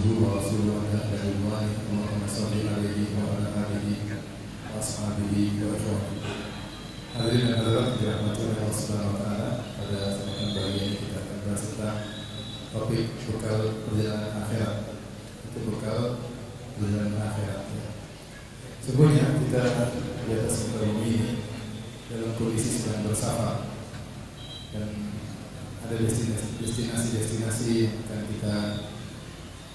abduhu wa rasuluhu ala ridwani Allahumma shalli alaihi wa ala alihi wa ashabihi wa ikhwanihi. Hadirin dan hadirat dirahmati oleh Allah Subhanahu wa taala, pada kesempatan kali ini kita akan bahas tentang topik bekal perjalanan akhirat. Itu bekal perjalanan akhirat. Sebelumnya kita di atas muka bumi ini dalam kondisi sedang bersafar dan ada destinasi yang akan kita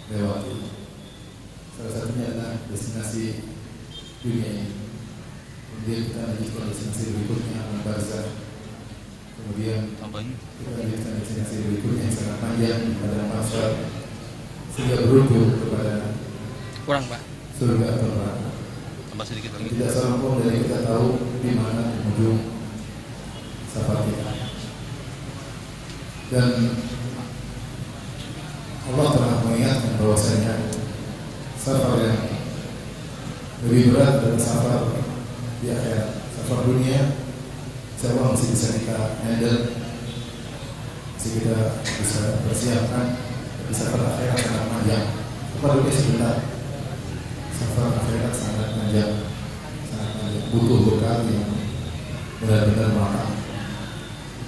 lewati. Salah satunya adalah destinasi dunia ini. Kemudian kita lanjutkan destinasi berikutnya al-barzakh. Kemudian kita lanjutkan destinasi berikutnya yang sangat panjang pada mahsyar sehingga berujung kepada surga atau neraka. Tambah sedikit lagi. Tidak seorang pun dari kita tahu di mana ujung safar kita. Dan Allah telah mengingatkan bahwasanya safar yang lebih berat adalah safar di akhirat. Safar dunia insyaallah masih bisa kita handle, masih kita bisa persiapkan. Tapi safar akhirat sangat panjang. Safar dunia sebentar, safar akhirat sangat panjang, butuh bekal yang benar-benar matang.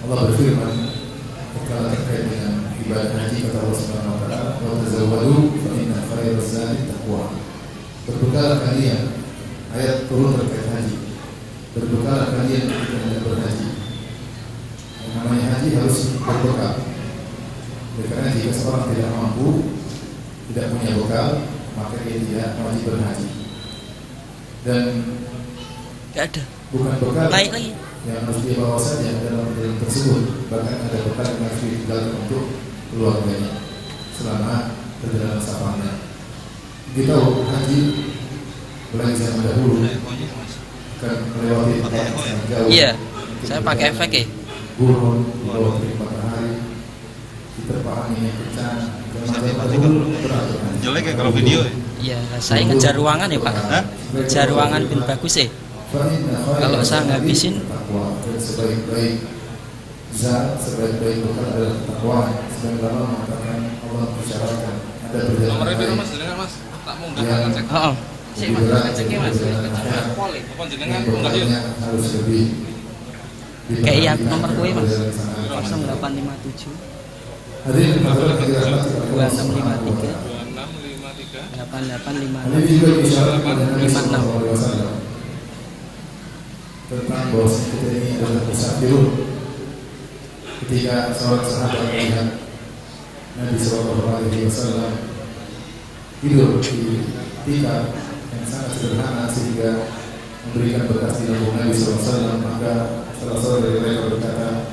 Allah berfirman kalau terkait dengan ibadah haji, kata Allah Subhanahu wa taala, "Wa tazawwadu fa inna khairaz zadi taqwa." Berbekal kalian, ayat turun terkait haji. Berbekal kalian ketika hendak berhaji. Yang namanya haji harus berbekal. Karena jika seorang tidak mampu, tidak punya bekal, maka dia tidak wajib berhaji. Dan tidak ada. Bukan bekal. Naik lagi. Yang harus dia bawa saja dalam perjalanan tersebut, bahkan ada bekal yang harus ditinggalkan untuk keluarganya selama perjalanan safarnya. Kita tahu haji mulai zaman dahulu akan melewati tempat yang jauh. Iya, saya pakai efek ya. Gurun, di bawah terik matahari, diterpa angin yang kencang. Jelek ya kalau video ya? Iya, saya ngejar ruangan ya Pak. Ngejar ruangan bin bagus ya. Kalau saya ngabisin, sebaik-baik zat, sebaik-baik bekal adalah takwa. Sedang lama mengatakan Allah mensyaratkan ada perjalanan nomornya dulu mas, jenengan mas, tak mau nggak cek. Saya mas, ceknya mas, apa jenengan nggak yuk? Harus lebih. Kayak yang nomor gue mas, 0857 Hadirin 2653 8856 tentang bahwa kita ini adalah musafirun. Ketika seorang sahabat melihat Nabi SAW tidur di tikar yang sangat sederhana sehingga memberikan bekas di lambung Nabi SAW, maka salah seorang dari mereka berkata,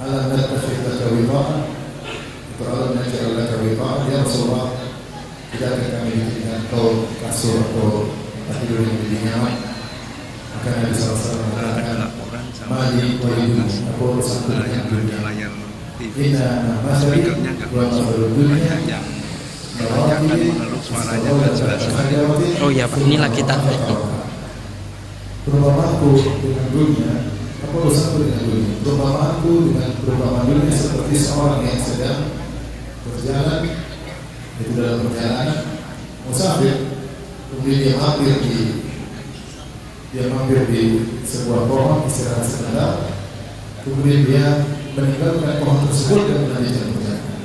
"Alam nattakhidh laka wiqa'an?" Atau "Alam naj'al laka wiqa'an ya Rasulullah?" Tidak akan kami berikan kau kasur atau tidur yang lebih nyaman. Maka Nabi SAW mengatakan, "Mali wa ibu, aku urusan dengan dunia. Inna masyari wa masyarul dunia." Oh ya Pak, ini lagi takbir. Perumpamaanku dengan dunia, apa urusanku dengan dunia? Perumpamaanku dengan perumpamaan dunia seperti seorang yang sedang berjalan, itu dalam perjalanan musafir, kemudian dia mampir di sebuah pohon, istirahat sebentar, kemudian dia meninggalkan pohon tersebut dan melanjutkan perjalanan.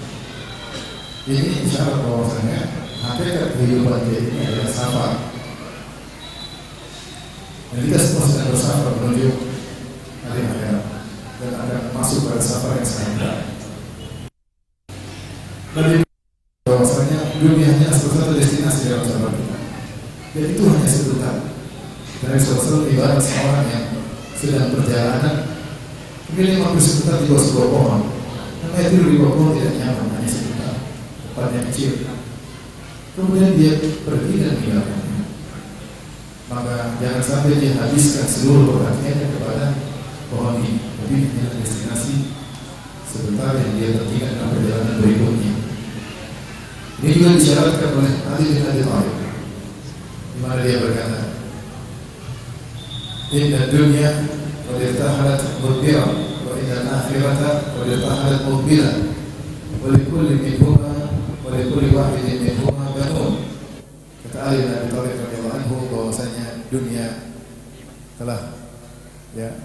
Ini isyarat bahwasanya hakikat kehidupan dia ini adalah safar. Dan kita semua sedang bersafar menuju hari akhirat dan akan masuk pada safar yang sangat berat. Dan bahwasanya dunia hanya satu destinasi dalam safar kita. Dan itu hanya sebentar. Dari sosok ibarat seorang yang sedang perjalanan, kemudian mampir sebentar di bawah sebuah pohon. Namanya tidur di bawah pohon tidak nyaman, hanya sebentar, tempatnya kecil. Kemudian dia pergi dan meninggalkannya. Maka jangan sampai dia habiskan seluruh perhatiannya kepada pohon ini, tapi hanya destinasi sebentar yang dia tertinggal dalam perjalanan berikutnya. Ini juga disyaratkan oleh Ali bin Abi Thalib, di mana dia berkata, "Inna dunya qad irtahalat mudbira wa inna al-akhirata qad irtahalat mudbira wa likulli minhuma wa likulli wahidin minhuma banun. Kata Ali bin Abi Thalib radhiyallahu anhu bahwasanya dunia telah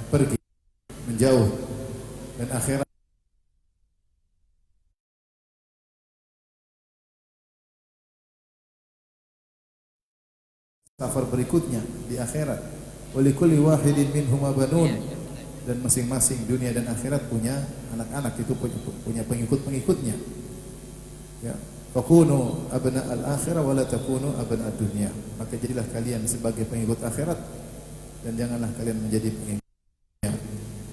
pergi menjauh dan akhirat safar berikutnya di akhirat. Wa likulli wahidin minhuma banun, dan masing-masing dunia dan akhirat punya anak-anak, itu punya pengikut-pengikutnya. Ya, fakunu abna al-akhirah wa la takunu abna ad-dunya. Maka jadilah kalian sebagai pengikut akhirat dan janganlah kalian menjadi pengikut dunia.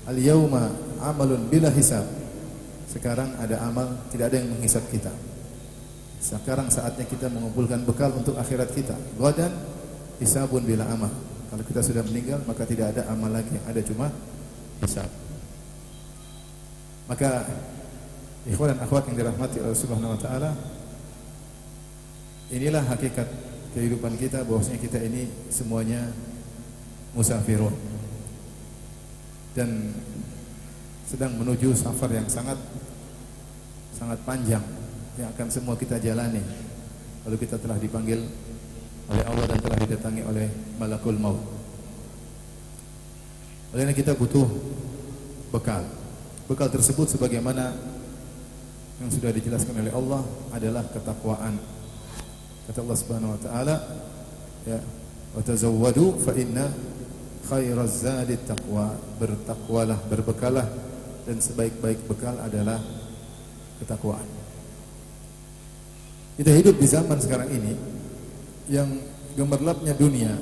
Al-yauma amalun bila hisab. Sekarang ada amal, tidak ada yang menghisab kita. Sekarang saatnya kita mengumpulkan bekal untuk akhirat kita. Ghadan hisabun bila amal. Kalau kita sudah meninggal maka tidak ada amal lagi, ada cuma hisab. Maka ikhwan dan akhwat yang dirahmati Allah Subhanahu wa taala, inilah hakikat kehidupan kita, bahwasanya kita ini semuanya musafirun dan sedang menuju safar yang sangat panjang yang akan semua kita jalani. Lalu kita telah dipanggil oleh Allah dan telah didatangi oleh malakul maut. Oleh karena kita butuh bekal. Bekal tersebut sebagaimana yang sudah dijelaskan oleh Allah adalah ketakwaan. Kata Allah Subhanahu wa taala, ya, wa tazawwadu fa inna khairaz zadi taqwa. Bertakwalah, berbekalah, dan sebaik-baik bekal adalah ketakwaan. Kita hidup di zaman sekarang ini yang gemerlapnya dunia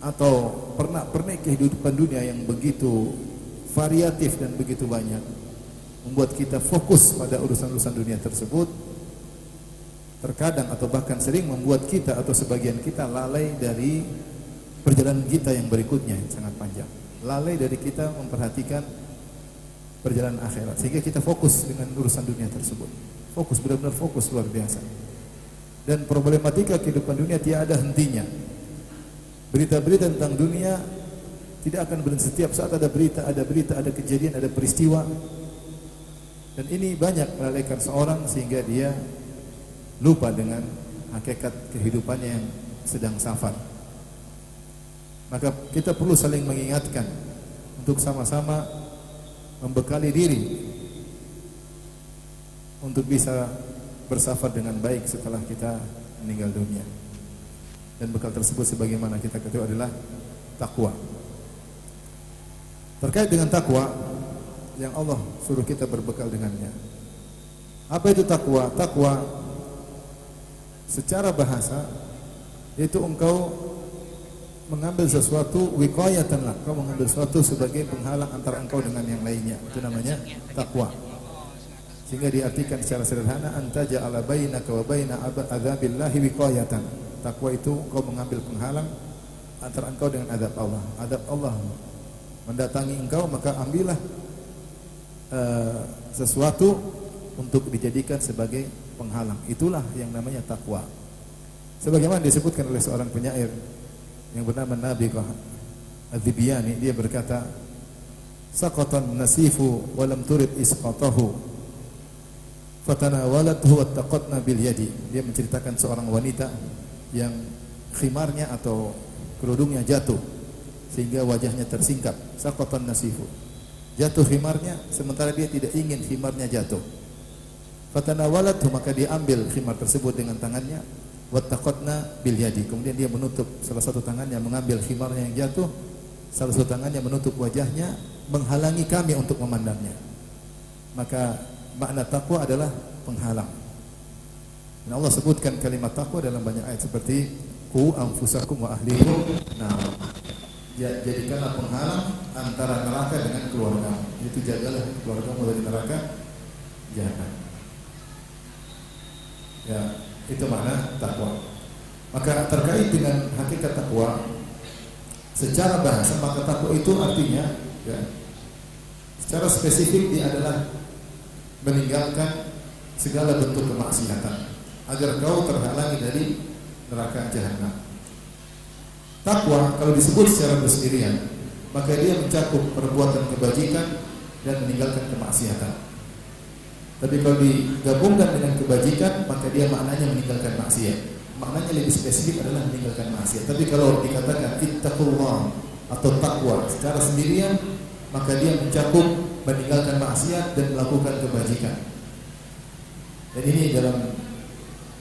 atau pernik kehidupan dunia yang begitu variatif dan begitu banyak membuat kita fokus pada urusan-urusan dunia tersebut. Terkadang atau bahkan sering membuat kita atau sebagian kita lalai dari perjalanan kita yang berikutnya yang sangat panjang. Lalai dari kita memperhatikan perjalanan akhirat, sehingga kita fokus dengan urusan dunia tersebut. Fokus, benar-benar fokus luar biasa. Dan problematika kehidupan dunia tiada hentinya. Berita-berita tentang dunia tidak akan berhenti. Setiap saat ada berita, ada kejadian, ada peristiwa. Dan ini banyak melalaikan seorang sehingga dia lupa dengan hakikat kehidupannya yang sedang safar. Maka kita perlu saling mengingatkan untuk sama-sama membekali diri untuk bisa bersafar dengan baik setelah kita meninggal dunia. Dan bekal tersebut sebagaimana kita ketahui adalah takwa. Terkait dengan takwa yang Allah suruh kita berbekal dengannya. Apa itu takwa? Takwa secara bahasa yaitu engkau mengambil sesuatu wiqayatan lah, engkau mengambil sesuatu sebagai penghalang antara engkau dengan yang lainnya. Itu namanya takwa. Sehingga diartikan secara sederhana, anta ja'ala bainaka wa baina adzabillahi wiqayatan. Takwa itu engkau mengambil penghalang antara engkau dengan azab Allah. Azab Allah mendatangi engkau, maka ambillah sesuatu untuk dijadikan sebagai penghalang. Itulah yang namanya takwa. Sebagaimana disebutkan oleh seorang penyair yang bernama Nabi Adz-Dzibiyani, dia berkata, saqatan nasifu wa lam turid isqatahu fatanawalathu wattaqatna bil yadi. Dia menceritakan seorang wanita yang khimarnya atau kerudungnya jatuh sehingga wajahnya tersingkap. Saqatan nasifu, jatuh khimarnya sementara dia tidak ingin khimarnya jatuh. Fatanawalathu, maka dia ambil khimar tersebut dengan tangannya. Wattaqatna bil yadi, kemudian dia menutup salah satu tangannya, mengambil khimarnya yang jatuh, salah satu tangannya menutup wajahnya, menghalangi kami untuk memandangnya. Maka makna takwa adalah penghalang. Dan Allah sebutkan kalimat takwa dalam banyak ayat seperti qu anfusakum wa ahlikum. Nah, jadikanlah penghalang antara neraka dengan keluarga. Itu jagalah keluargamu dari neraka jahanam. Ya, itu makna takwa. Maka terkait dengan hakikat takwa secara bahasa, maka takwa itu artinya, ya, secara spesifik dia adalah meninggalkan segala bentuk kemaksiatan agar kau terhalangi dari neraka jahanam. Takwa kalau disebut secara bersendirian, maka dia mencakup perbuatan kebajikan dan meninggalkan kemaksiatan. Tapi kalau digabungkan dengan kebajikan, maka dia maknanya meninggalkan maksiat. Maknanya lebih spesifik adalah meninggalkan maksiat. Tapi kalau dikatakan ittaqullah atau takwa secara sendirian, maka dia mencakup meninggalkan maksiat dan melakukan kebajikan. Dan ini dalam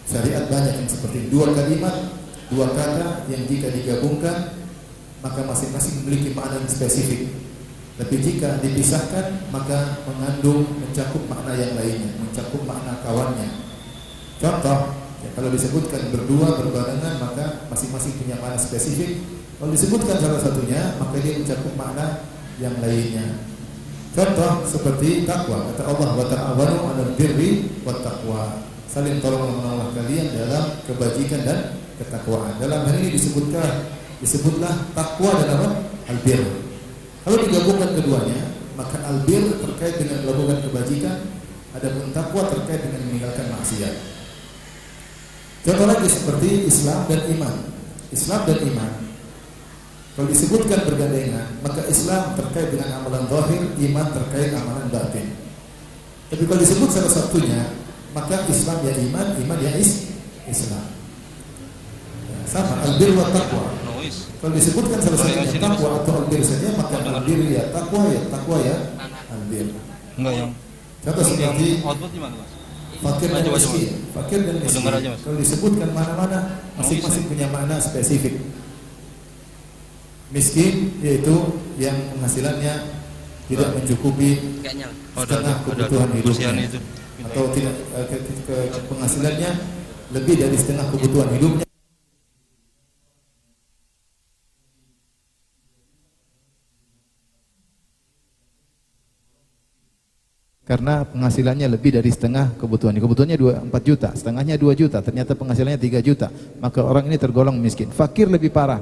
syariat banyak yang seperti dua kalimat, dua kata yang jika digabungkan maka masing-masing memiliki makna yang spesifik. Tapi jika dipisahkan maka mengandung mencakup makna yang lainnya, mencakup makna kawannya. Contoh, ya, kalau disebutkan berdua berbarengan maka masing-masing punya makna spesifik. Kalau disebutkan salah satunya maka dia mencakup makna yang lainnya. Contoh seperti takwa, kata Allah wa ta'awanu 'alal birri wat taqwa. Saling tolong menolong kalian dalam kebajikan dan ketakwaan. Dalam hal ini disebutlah takwa dan apa? Albir. Kalau digabungkan keduanya, maka albir terkait dengan melakukan kebajikan, adapun takwa terkait dengan meninggalkan maksiat. Contoh lagi seperti Islam dan iman. Islam dan iman. Kalau disebutkan bergandengan, maka Islam terkait dengan amalan zahir, iman terkait amalan batin. Tapi kalau disebut salah satunya, maka Islam ya iman, iman ya Islam. Sama albir wa taqwa. Kalau disebutkan salah satunya takwa atau albir saja, maka albir ya takwa ya albir. Enggak yang. Contoh seperti Output gimana, Mas? fakir dan miskin. Fakir dan miskin. Kalau disebutkan mana-mana, masing-masing punya makna spesifik. Miskin yaitu yang penghasilannya tidak mencukupi setengah kebutuhan hidupnya, atau tidak penghasilannya lebih dari setengah kebutuhan hidupnya. Karena penghasilannya lebih dari setengah kebutuhan. Kebutuhannya 4 juta, setengahnya 2 juta, ternyata penghasilannya 3 juta. Maka orang ini tergolong miskin. Fakir lebih parah.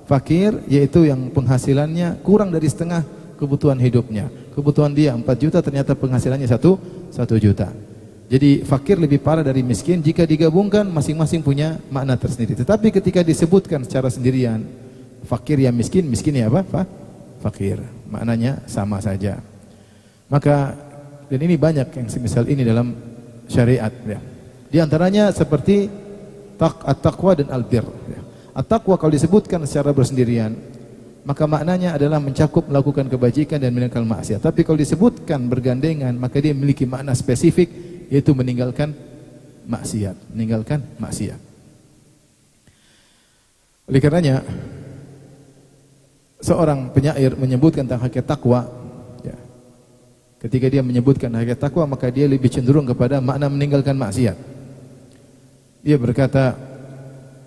Fakir yaitu yang penghasilannya kurang dari setengah kebutuhan hidupnya. Kebutuhan dia 4 juta, ternyata penghasilannya 1 juta. Jadi fakir lebih parah dari miskin. Jika digabungkan masing-masing punya makna tersendiri. Tetapi ketika disebutkan secara sendirian, fakir ya miskin, miskin ya apa? Fakir. Maknanya sama saja. Maka dan ini banyak yang semisal ini dalam syariat ya. Di antaranya seperti at-taqwa dan albir ya. At-taqwa kalau disebutkan secara bersendirian maka maknanya adalah mencakup melakukan kebajikan dan meninggalkan maksiat. Tapi kalau disebutkan bergandengan maka dia memiliki makna spesifik yaitu meninggalkan maksiat, Oleh karenanya seorang penyair menyebutkan tentang hakikat takwa. Ketika dia menyebutkan hakikat takwa maka dia lebih cenderung kepada makna meninggalkan maksiat. Dia berkata,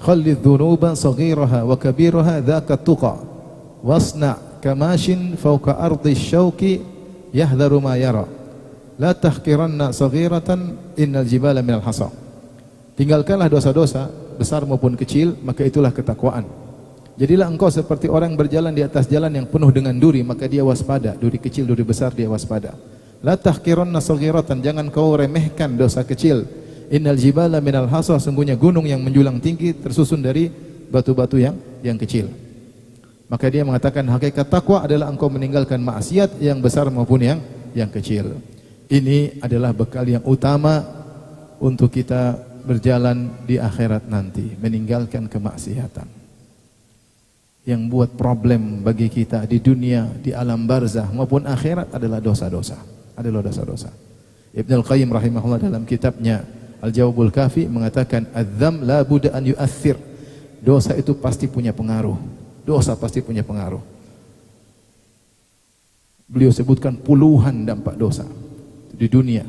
"Khallidh dhunuban saghiraha wa kabiraha dzaka tuqa wasna' kamashin fawqa ardi syauqi yahdharu ma yara la tahqiranna saghiratan innal jibala minal hasa." Tinggalkanlah dosa-dosa besar maupun kecil, maka itulah ketakwaan. Jadilah engkau seperti orang berjalan di atas jalan yang penuh dengan duri, maka dia waspada. Duri kecil, duri besar, dia waspada. La tahqiranna saghiratan, jangan kau remehkan dosa kecil. Innal jibala minal hasa, sungguhnya gunung yang menjulang tinggi tersusun dari batu-batu yang kecil. Maka dia mengatakan hakikat takwa adalah engkau meninggalkan maksiat yang besar maupun yang kecil. Ini adalah bekal yang utama untuk kita berjalan di akhirat nanti, meninggalkan kemaksiatan. Yang buat problem bagi kita di dunia, di alam barzah maupun akhirat adalah dosa-dosa. Ibnu Al-Qayyim rahimahullah dalam kitabnya Al-Jawabul Kafi mengatakan adzam la budda an yu'athir. Dosa itu pasti punya pengaruh. Beliau sebutkan puluhan dampak dosa di dunia,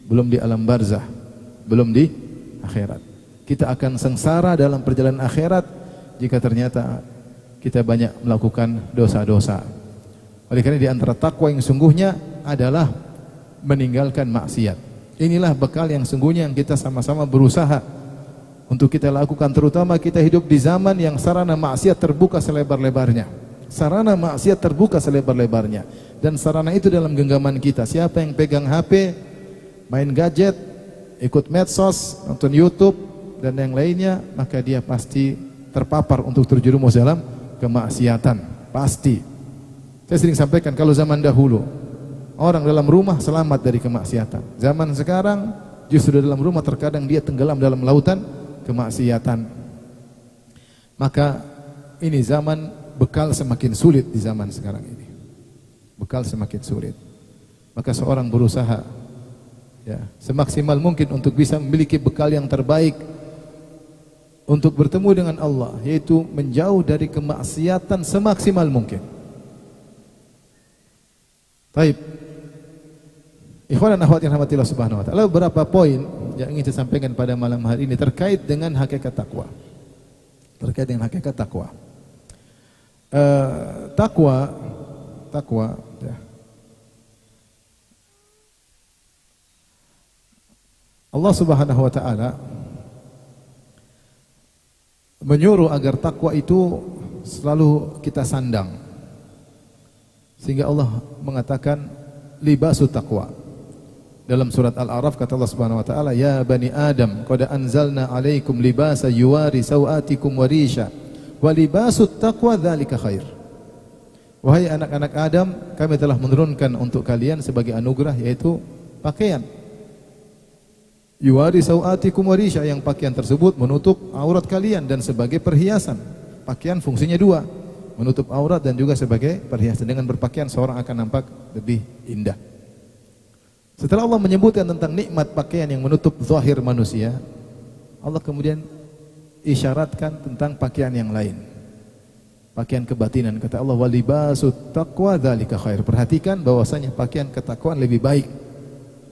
belum di alam barzah, belum di akhirat. Kita akan sengsara dalam perjalanan akhirat jika ternyata kita banyak melakukan dosa-dosa. Oleh karena di antara takwa yang sungguhnya adalah meninggalkan maksiat. Inilah bekal yang sungguhnya yang kita sama-sama berusaha untuk kita lakukan, terutama kita hidup di zaman yang sarana maksiat terbuka selebar-lebarnya. Dan sarana itu dalam genggaman kita. Siapa yang pegang HP, main gadget, ikut medsos, nonton YouTube dan yang lainnya, maka dia pasti terpapar untuk terjerumus dalam kemaksiatan, pasti. Saya sering sampaikan kalau zaman dahulu orang dalam rumah selamat dari kemaksiatan. Zaman sekarang justru dalam rumah terkadang dia tenggelam dalam lautan kemaksiatan. Maka ini zaman bekal semakin sulit di zaman sekarang ini. Bekal semakin sulit. Maka seorang berusaha ya, semaksimal mungkin untuk bisa memiliki bekal yang terbaik untuk bertemu dengan Allah, yaitu menjauh dari kemaksiatan semaksimal mungkin. Baik. Ikhwan dan akhwat yang rahmatillah subhanahu wa ta'ala, beberapa poin yang ingin saya sampaikan pada malam hari ini terkait dengan hakikat takwa. Terkait dengan hakikat takwa. Takwa ya. Allah Subhanahu wa taala menyuruh agar takwa itu selalu kita sandang. Sehingga Allah mengatakan libasut taqwa. Dalam surat Al-A'raf kata Allah Subhanahu wa taala, "Ya bani Adam, qad anzalna 'alaikum libasa yuwari sawatikum wa risha, wa libasut taqwa dzalika khair." Wahai anak-anak Adam, kami telah menurunkan untuk kalian sebagai anugerah yaitu pakaian. Yuwari sawatikum wa risha, yang pakaian tersebut menutup aurat kalian dan sebagai perhiasan. Pakaian fungsinya dua, menutup aurat dan juga sebagai perhiasan. Dengan berpakaian seorang akan nampak lebih indah. Setelah Allah menyebutkan tentang nikmat pakaian yang menutup zahir manusia, Allah kemudian isyaratkan tentang pakaian yang lain. Pakaian kebatinan, kata Allah, walibasut taqwa dzalika khair. Perhatikan bahwasanya pakaian ketakwaan lebih baik.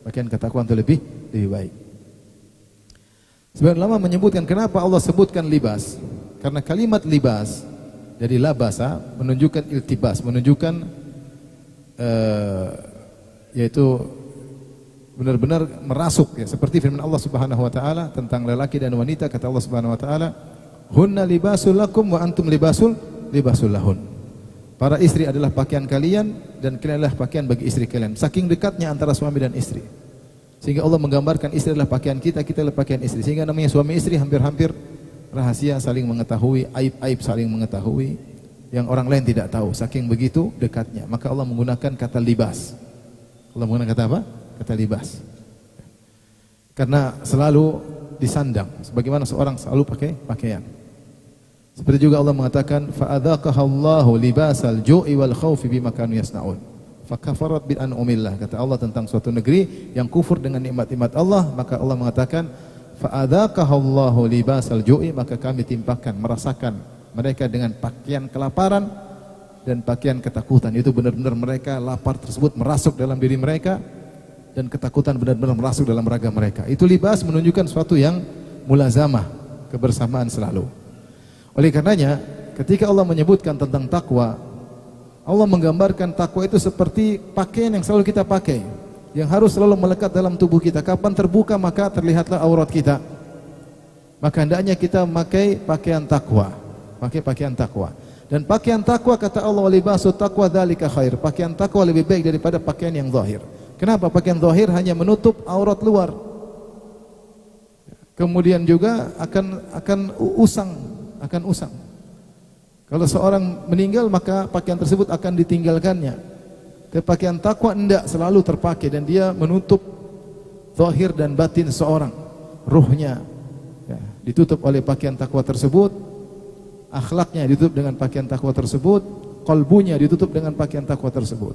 Pakaian ketakwaan itu lebih baik. Sebagian ulama menyebutkan kenapa Allah sebutkan libas? Karena kalimat libas dari labasa menunjukkan iltibas, menunjukkan yaitu benar-benar merasuk ya, seperti firman Allah Subhanahu wa taala tentang lelaki dan wanita, kata Allah Subhanahu wa taala, "Hunna libasul lakum wa antum libasul lahun." Para istri adalah pakaian kalian dan kalian adalah pakaian bagi istri kalian. Saking dekatnya antara suami dan istri. Sehingga Allah menggambarkan istri adalah pakaian kita, kita adalah pakaian istri. Sehingga namanya suami istri hampir-hampir rahasia, saling mengetahui, aib-aib saling mengetahui yang orang lain tidak tahu. Saking begitu dekatnya. Maka Allah menggunakan kata libas. Allah menggunakan kata apa? Kata libas. Karena selalu disandang, sebagaimana seorang selalu pakai pakaian. Seperti juga Allah mengatakan, fa'adzaqahallahu libasal ju'i wal khaufi bima kanu yasnaun. Fakafarat bi an'umillah. Kata Allah tentang suatu negeri yang kufur dengan nikmat-nikmat Allah, maka Allah mengatakan, fa'adzaqahallahu libasal ju'i, maka kami timpakan, merasakan mereka dengan pakaian kelaparan dan pakaian ketakutan. Itu benar-benar mereka lapar tersebut merasuk dalam diri mereka dan ketakutan benar-benar merasuk dalam raga mereka. Itu libas menunjukkan suatu yang mulazamah, kebersamaan selalu. Oleh karenanya, ketika Allah menyebutkan tentang takwa, Allah menggambarkan takwa itu seperti pakaian yang selalu kita pakai, yang harus selalu melekat dalam tubuh kita. Kapan terbuka maka terlihatlah aurat kita. Maka hendaknya kita memakai pakaian takwa, pakai pakaian takwa. Dan pakaian takwa, kata Allah, walibasut taqwa dzalika khair. Pakaian takwa lebih baik daripada pakaian yang zahir. Kenapa? Pakaian zahir hanya menutup aurat luar. Kemudian juga akan usang. Kalau seorang meninggal maka pakaian tersebut akan ditinggalkannya. Pakaian takwa enggak, selalu terpakai dan dia menutup zahir dan batin seorang. Ruhnya ya, ditutup oleh pakaian takwa tersebut, akhlaknya ditutup dengan pakaian takwa tersebut, qalbunya ditutup dengan pakaian takwa tersebut.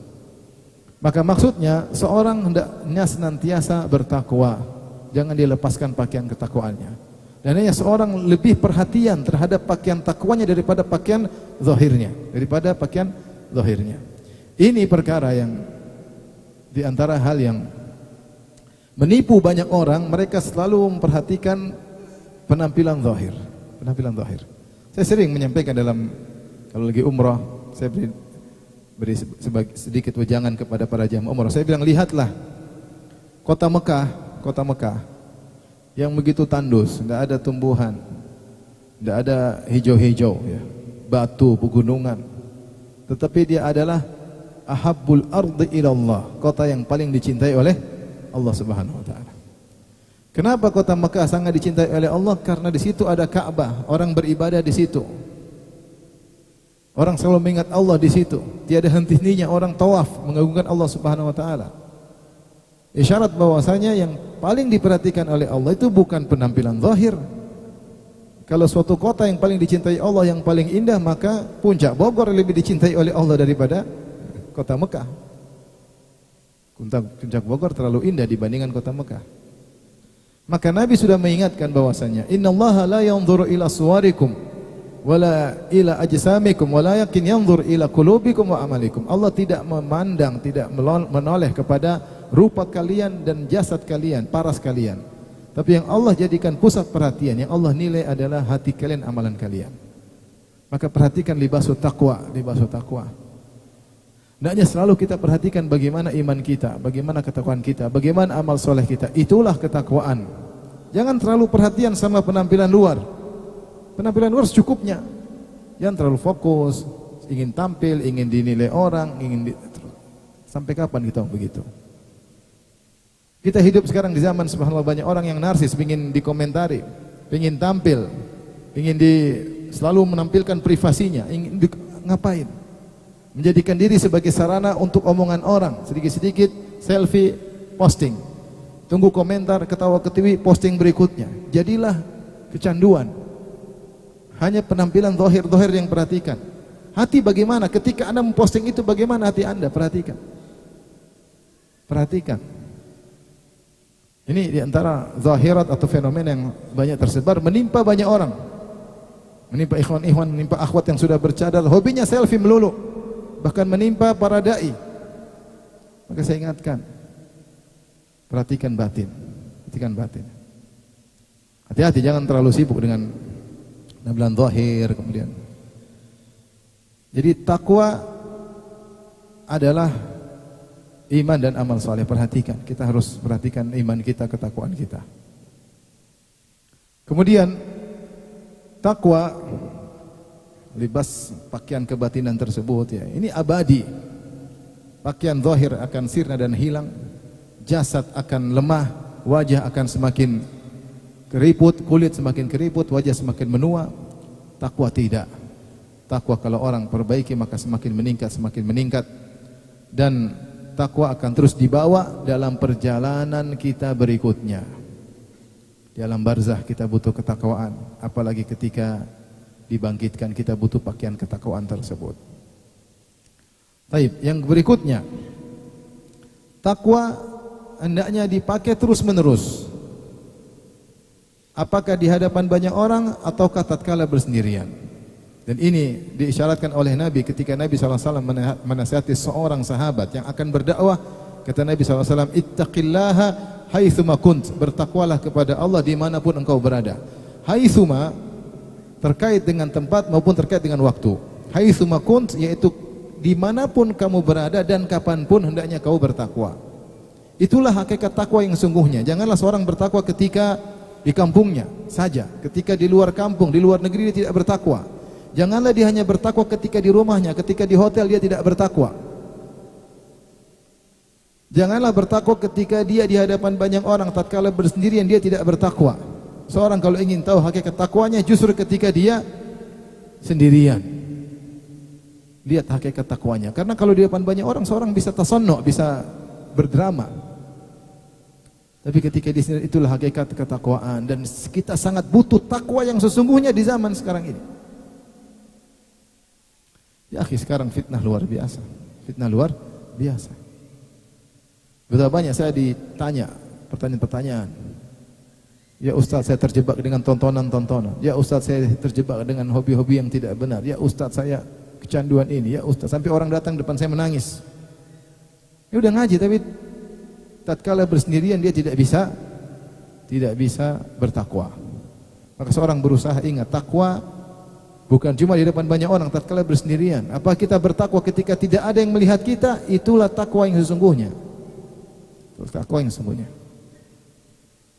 Maka maksudnya seorang hendaknya senantiasa bertakwa, jangan dia lepaskan pakaian ketakwaannya. Dan hanya seorang lebih perhatian terhadap pakaian takwanya daripada pakaian zahirnya, Ini perkara yang di antara hal yang menipu banyak orang. Mereka selalu memperhatikan penampilan zahir. Saya sering menyampaikan kalau lagi umrah, saya beri sedikit wejangan kepada para jamaah umrah. Saya bilang, lihatlah kota Mekah yang begitu tandus, tidak ada tumbuhan, tidak ada hijau-hijau, ya, batu, pegunungan. Tetapi dia adalah ahabbul ardi ilallah, kota yang paling dicintai oleh Allah Subhanahu wa taala. Kenapa kota Mekah sangat dicintai oleh Allah? Karena di situ ada Ka'bah, orang beribadah di situ. Orang selalu mengingat Allah di situ. Tiada henti-hentinya orang tawaf mengagungkan Allah Subhanahu wa taala. Isyarat bahwasanya yang paling diperhatikan oleh Allah itu bukan penampilan zahir. Kalau suatu kota yang paling dicintai Allah, yang paling indah, maka Puncak Bogor lebih dicintai oleh Allah daripada kota Mekah. Puncak Bogor terlalu indah dibandingkan kota Mekah. Maka Nabi sudah mengingatkan bahwasanya innallaha la yanzuru ila suwarikum wala ila ajsamikum walakin yanzur ila qulubikum wa amalikum. Allah tidak memandang, tidak menoleh kepada rupa kalian dan jasad kalian, paras kalian. Tapi yang Allah jadikan pusat perhatian, yang Allah nilai adalah hati kalian, amalan kalian. Maka perhatikan libasul taqwa, libasul taqwa. Hendaknya selalu kita perhatikan bagaimana iman kita, bagaimana ketakwaan kita, bagaimana amal soleh kita. Itulah ketakwaan. Jangan terlalu perhatian sama penampilan luar. Penampilan luar secukupnya. Jangan terlalu fokus, ingin tampil, ingin dinilai orang, sampai kapan kita begitu? Kita hidup sekarang di zaman subhanallah banyak orang yang narsis, ingin dikomentari, ingin tampil, ingin selalu menampilkan privasinya, ingin ngapain? Menjadikan diri sebagai sarana untuk omongan orang, sedikit-sedikit selfie posting. Tunggu komentar, ketawa-ketiwi, posting berikutnya. Jadilah kecanduan. Hanya penampilan zahir-zahir yang perhatikan. Hati bagaimana? Ketika Anda memposting itu, bagaimana hati Anda? Perhatikan. Perhatikan. Ini diantara zahirat atau fenomena yang banyak tersebar, menimpa banyak orang. Menimpa ikhwan-ikhwan, menimpa akhwat yang sudah bercadar, hobinya selfie melulu. Bahkan menimpa para da'i. Maka saya ingatkan, perhatikan batin. Perhatikan batin. Hati-hati, jangan terlalu sibuk dengan penampilan zahir kemudian. Jadi takwa adalah iman dan amal saleh. Perhatikan, kita harus perhatikan iman kita, ketakwaan kita. Kemudian takwa, libas pakaian kebatinan tersebut ya, ini abadi. Pakaian zahir akan sirna dan hilang, jasad akan lemah, wajah akan semakin keriput, kulit semakin keriput, wajah semakin menua. Takwa tidak. Takwa kalau orang perbaiki maka semakin meningkat. Dan takwa akan terus dibawa dalam perjalanan kita berikutnya. Dalam barzah kita butuh ketakwaan, apalagi ketika dibangkitkan kita butuh pakaian ketakwaan tersebut. Baik, yang berikutnya, takwa hendaknya dipakai terus-menerus. Apakah di hadapan banyak orang ataukah tatkala bersendirian? Dan ini diisyaratkan oleh Nabi ketika Nabi SAW menasihati seorang sahabat yang akan berdakwah. Kata Nabi SAW, ittaqillaha haitsuma kunt, bertakwalah kepada Allah dimanapun engkau berada. Haitsuma terkait dengan tempat maupun terkait dengan waktu. Haitsuma kunt yaitu dimanapun kamu berada dan kapanpun hendaknya kau bertakwa. Itulah hakikat takwa yang sungguhnya. Janganlah seorang bertakwa ketika di kampungnya saja, ketika di luar kampung, di luar negeri dia tidak bertakwa. Janganlah dia hanya bertakwa ketika di rumahnya, ketika di hotel dia tidak bertakwa. Janganlah bertakwa ketika dia di hadapan banyak orang, tatkala bersendirian dia tidak bertakwa. Seorang kalau ingin tahu hakikat takwanya justru ketika dia sendirian. Lihat hakikat takwanya. Karena kalau di hadapan banyak orang seorang bisa tasannuk, bisa berdrama. Tapi ketika di sini itulah hakikat ketakwaan, dan kita sangat butuh takwa yang sesungguhnya di zaman sekarang ini. Ya akhi, sekarang fitnah luar biasa. Fitnah luar biasa. Betapa banyak saya ditanya pertanyaan-pertanyaan. Ya Ustaz, saya terjebak dengan tontonan-tontonan. Ya Ustaz, saya terjebak dengan hobi-hobi yang tidak benar. Ya Ustaz, saya kecanduan ini. Ya Ustaz, sampai orang datang depan saya menangis. Ya udah ngaji tapi tatkala bersendirian dia tidak bisa bertakwa. Maka seorang berusaha ingat, takwa bukan cuma di depan banyak orang, tatkala bersendirian. Apa kita bertakwa ketika tidak ada yang melihat kita? Itulah takwa yang sesungguhnya. Takwa yang sesungguhnya.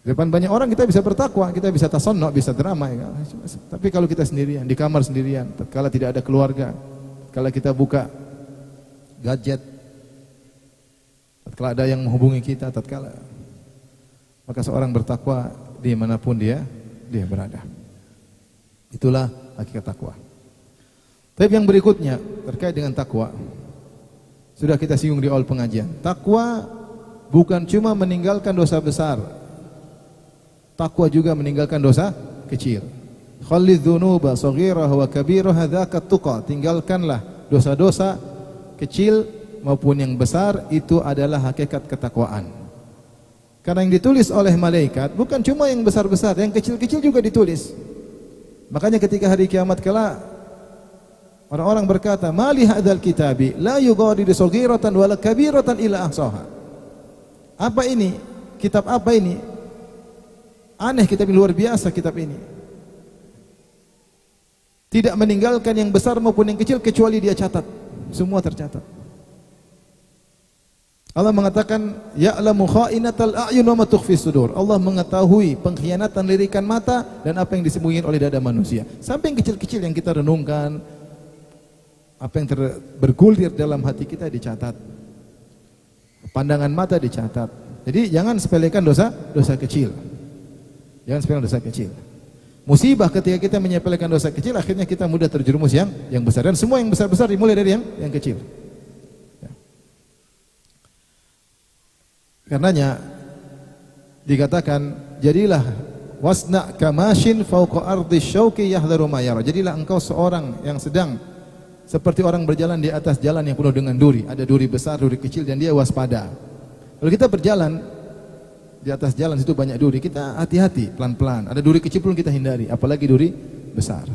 Di depan banyak orang kita bisa bertakwa, kita bisa tasannuk, bisa drama ya. Tapi kalau kita sendirian, di kamar sendirian, tatkala tidak ada keluarga, tatkala kita buka gadget, tatkala ada yang menghubungi kita, tatkala, maka seorang bertakwa dimanapun dia berada. Itulah hakikat takwa. Tapi yang berikutnya terkait dengan takwa. Sudah kita singgung di awal pengajian. Takwa bukan cuma meninggalkan dosa besar. Takwa juga meninggalkan dosa kecil. Khallidz dzunuba shaghiraha wa kabiraha dzaka tuqa. Tinggalkanlah dosa-dosa kecil maupun yang besar, itu adalah hakikat ketakwaan. Karena yang ditulis oleh malaikat bukan cuma yang besar-besar, yang kecil-kecil juga ditulis. Makanya ketika hari kiamat kelak orang-orang berkata, "Mali hadzal kitabi la yughadiru shaghiratan wala kabiratan illa ahsaha." Apa ini? Kitab apa ini? Aneh, kitab ini luar biasa kitab ini. Tidak meninggalkan yang besar maupun yang kecil kecuali dia catat. Semua tercatat. Allah mengatakan, "Ya'lamu kha'inatal a'yun wa ma tukhfi sudur." Allah mengetahui pengkhianatan lirikan mata dan apa yang disembunyikan oleh dada manusia. Sampai yang kecil-kecil yang kita renungkan, apa yang bergulir dalam hati kita dicatat. Pandangan mata dicatat. Jadi jangan sepelekan dosa kecil. Jangan sepelekan dosa kecil. Musibah ketika kita menyepelekan dosa kecil, akhirnya kita mudah terjerumus yang besar. Dan semua yang besar-besar dimulai dari yang kecil. Karenanya dikatakan, jadilah wasna kamashin fauqa ardi syauqi yahdharu ma yara. Jadilah engkau seorang yang sedang seperti orang berjalan di atas jalan yang penuh dengan duri. Ada duri besar, duri kecil, dan dia waspada. Kalau kita berjalan di atas jalan situ banyak duri, kita hati-hati, pelan-pelan. Ada duri kecil pun kita hindari, apalagi duri besar.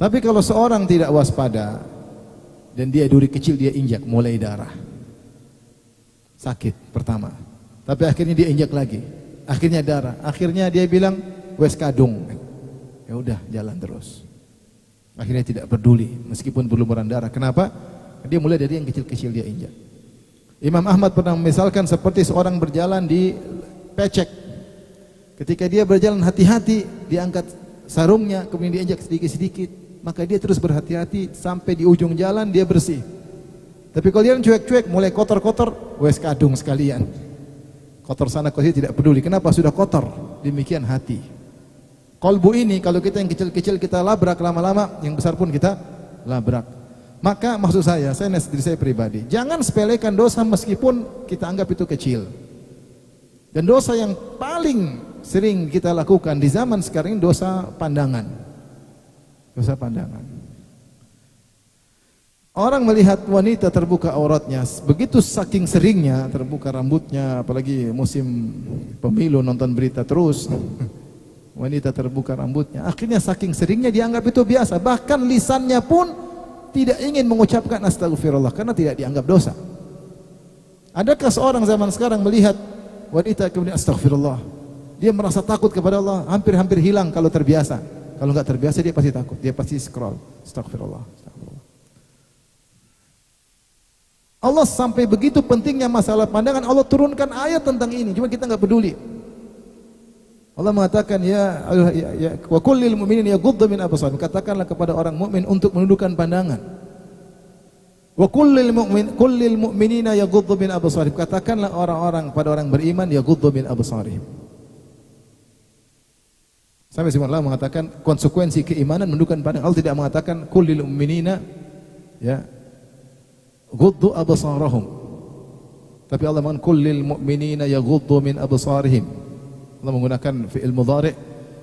Tapi kalau seorang tidak waspada dan dia duri kecil dia injak, mulai darah. Sakit pertama, tapi akhirnya dia injak lagi, akhirnya darah, akhirnya dia bilang wes kadung, ya udah jalan terus. Akhirnya tidak peduli meskipun berlumuran darah. Kenapa? Dia mulai dari yang kecil-kecil dia injak. Imam Ahmad pernah misalkan seperti seorang berjalan di pecek. Ketika dia berjalan hati-hati, diangkat sarungnya, kemudian diinjak sedikit-sedikit, maka dia terus berhati-hati sampai di ujung jalan dia bersih. Tapi kalau dia cuek-cuek, mulai kotor-kotor, wes kadung sekalian. Kotor sana kotor sini tidak peduli. Kenapa? Sudah kotor. Demikian hati. Kolbu ini kalau kita yang kecil-kecil kita labrak, lama-lama yang besar pun kita labrak. Maka maksud saya diri saya pribadi, jangan sepelekan dosa meskipun kita anggap itu kecil. Dan dosa yang paling sering kita lakukan di zaman sekarang ini dosa pandangan. Dosa pandangan. Orang melihat wanita terbuka auratnya, begitu saking seringnya terbuka rambutnya, apalagi musim pemilu nonton berita terus, wanita terbuka rambutnya, akhirnya saking seringnya dianggap itu biasa, bahkan lisannya pun tidak ingin mengucapkan astagfirullah karena tidak dianggap dosa. Adakah seorang zaman sekarang melihat wanita kemudian astagfirullah, dia merasa takut kepada Allah, hampir-hampir hilang kalau terbiasa. Kalau enggak terbiasa dia pasti takut, dia pasti scroll, astagfirullah, astagfirullah. Allah sampai begitu pentingnya masalah pandangan, Allah turunkan ayat tentang ini, cuma kita enggak peduli. Allah mengatakan ya wa kullil mu'minina yaghuddu min absarihim, katakanlah kepada orang mukmin untuk menundukkan pandangan. Wa kullil mu'minina yaghuddu min absarihim, katakanlah orang-orang pada orang beriman yaghuddu min absarihim. Sampai Allah mengatakan konsekuensi keimanan menundukkan pandangan. Allah tidak mengatakan kullil mu'minina ya ghuddu absarahum. Tapi Allah mengatakan kullil mu'minina yaghuddu min absarihim. Allah menggunakan fi'il mudhari'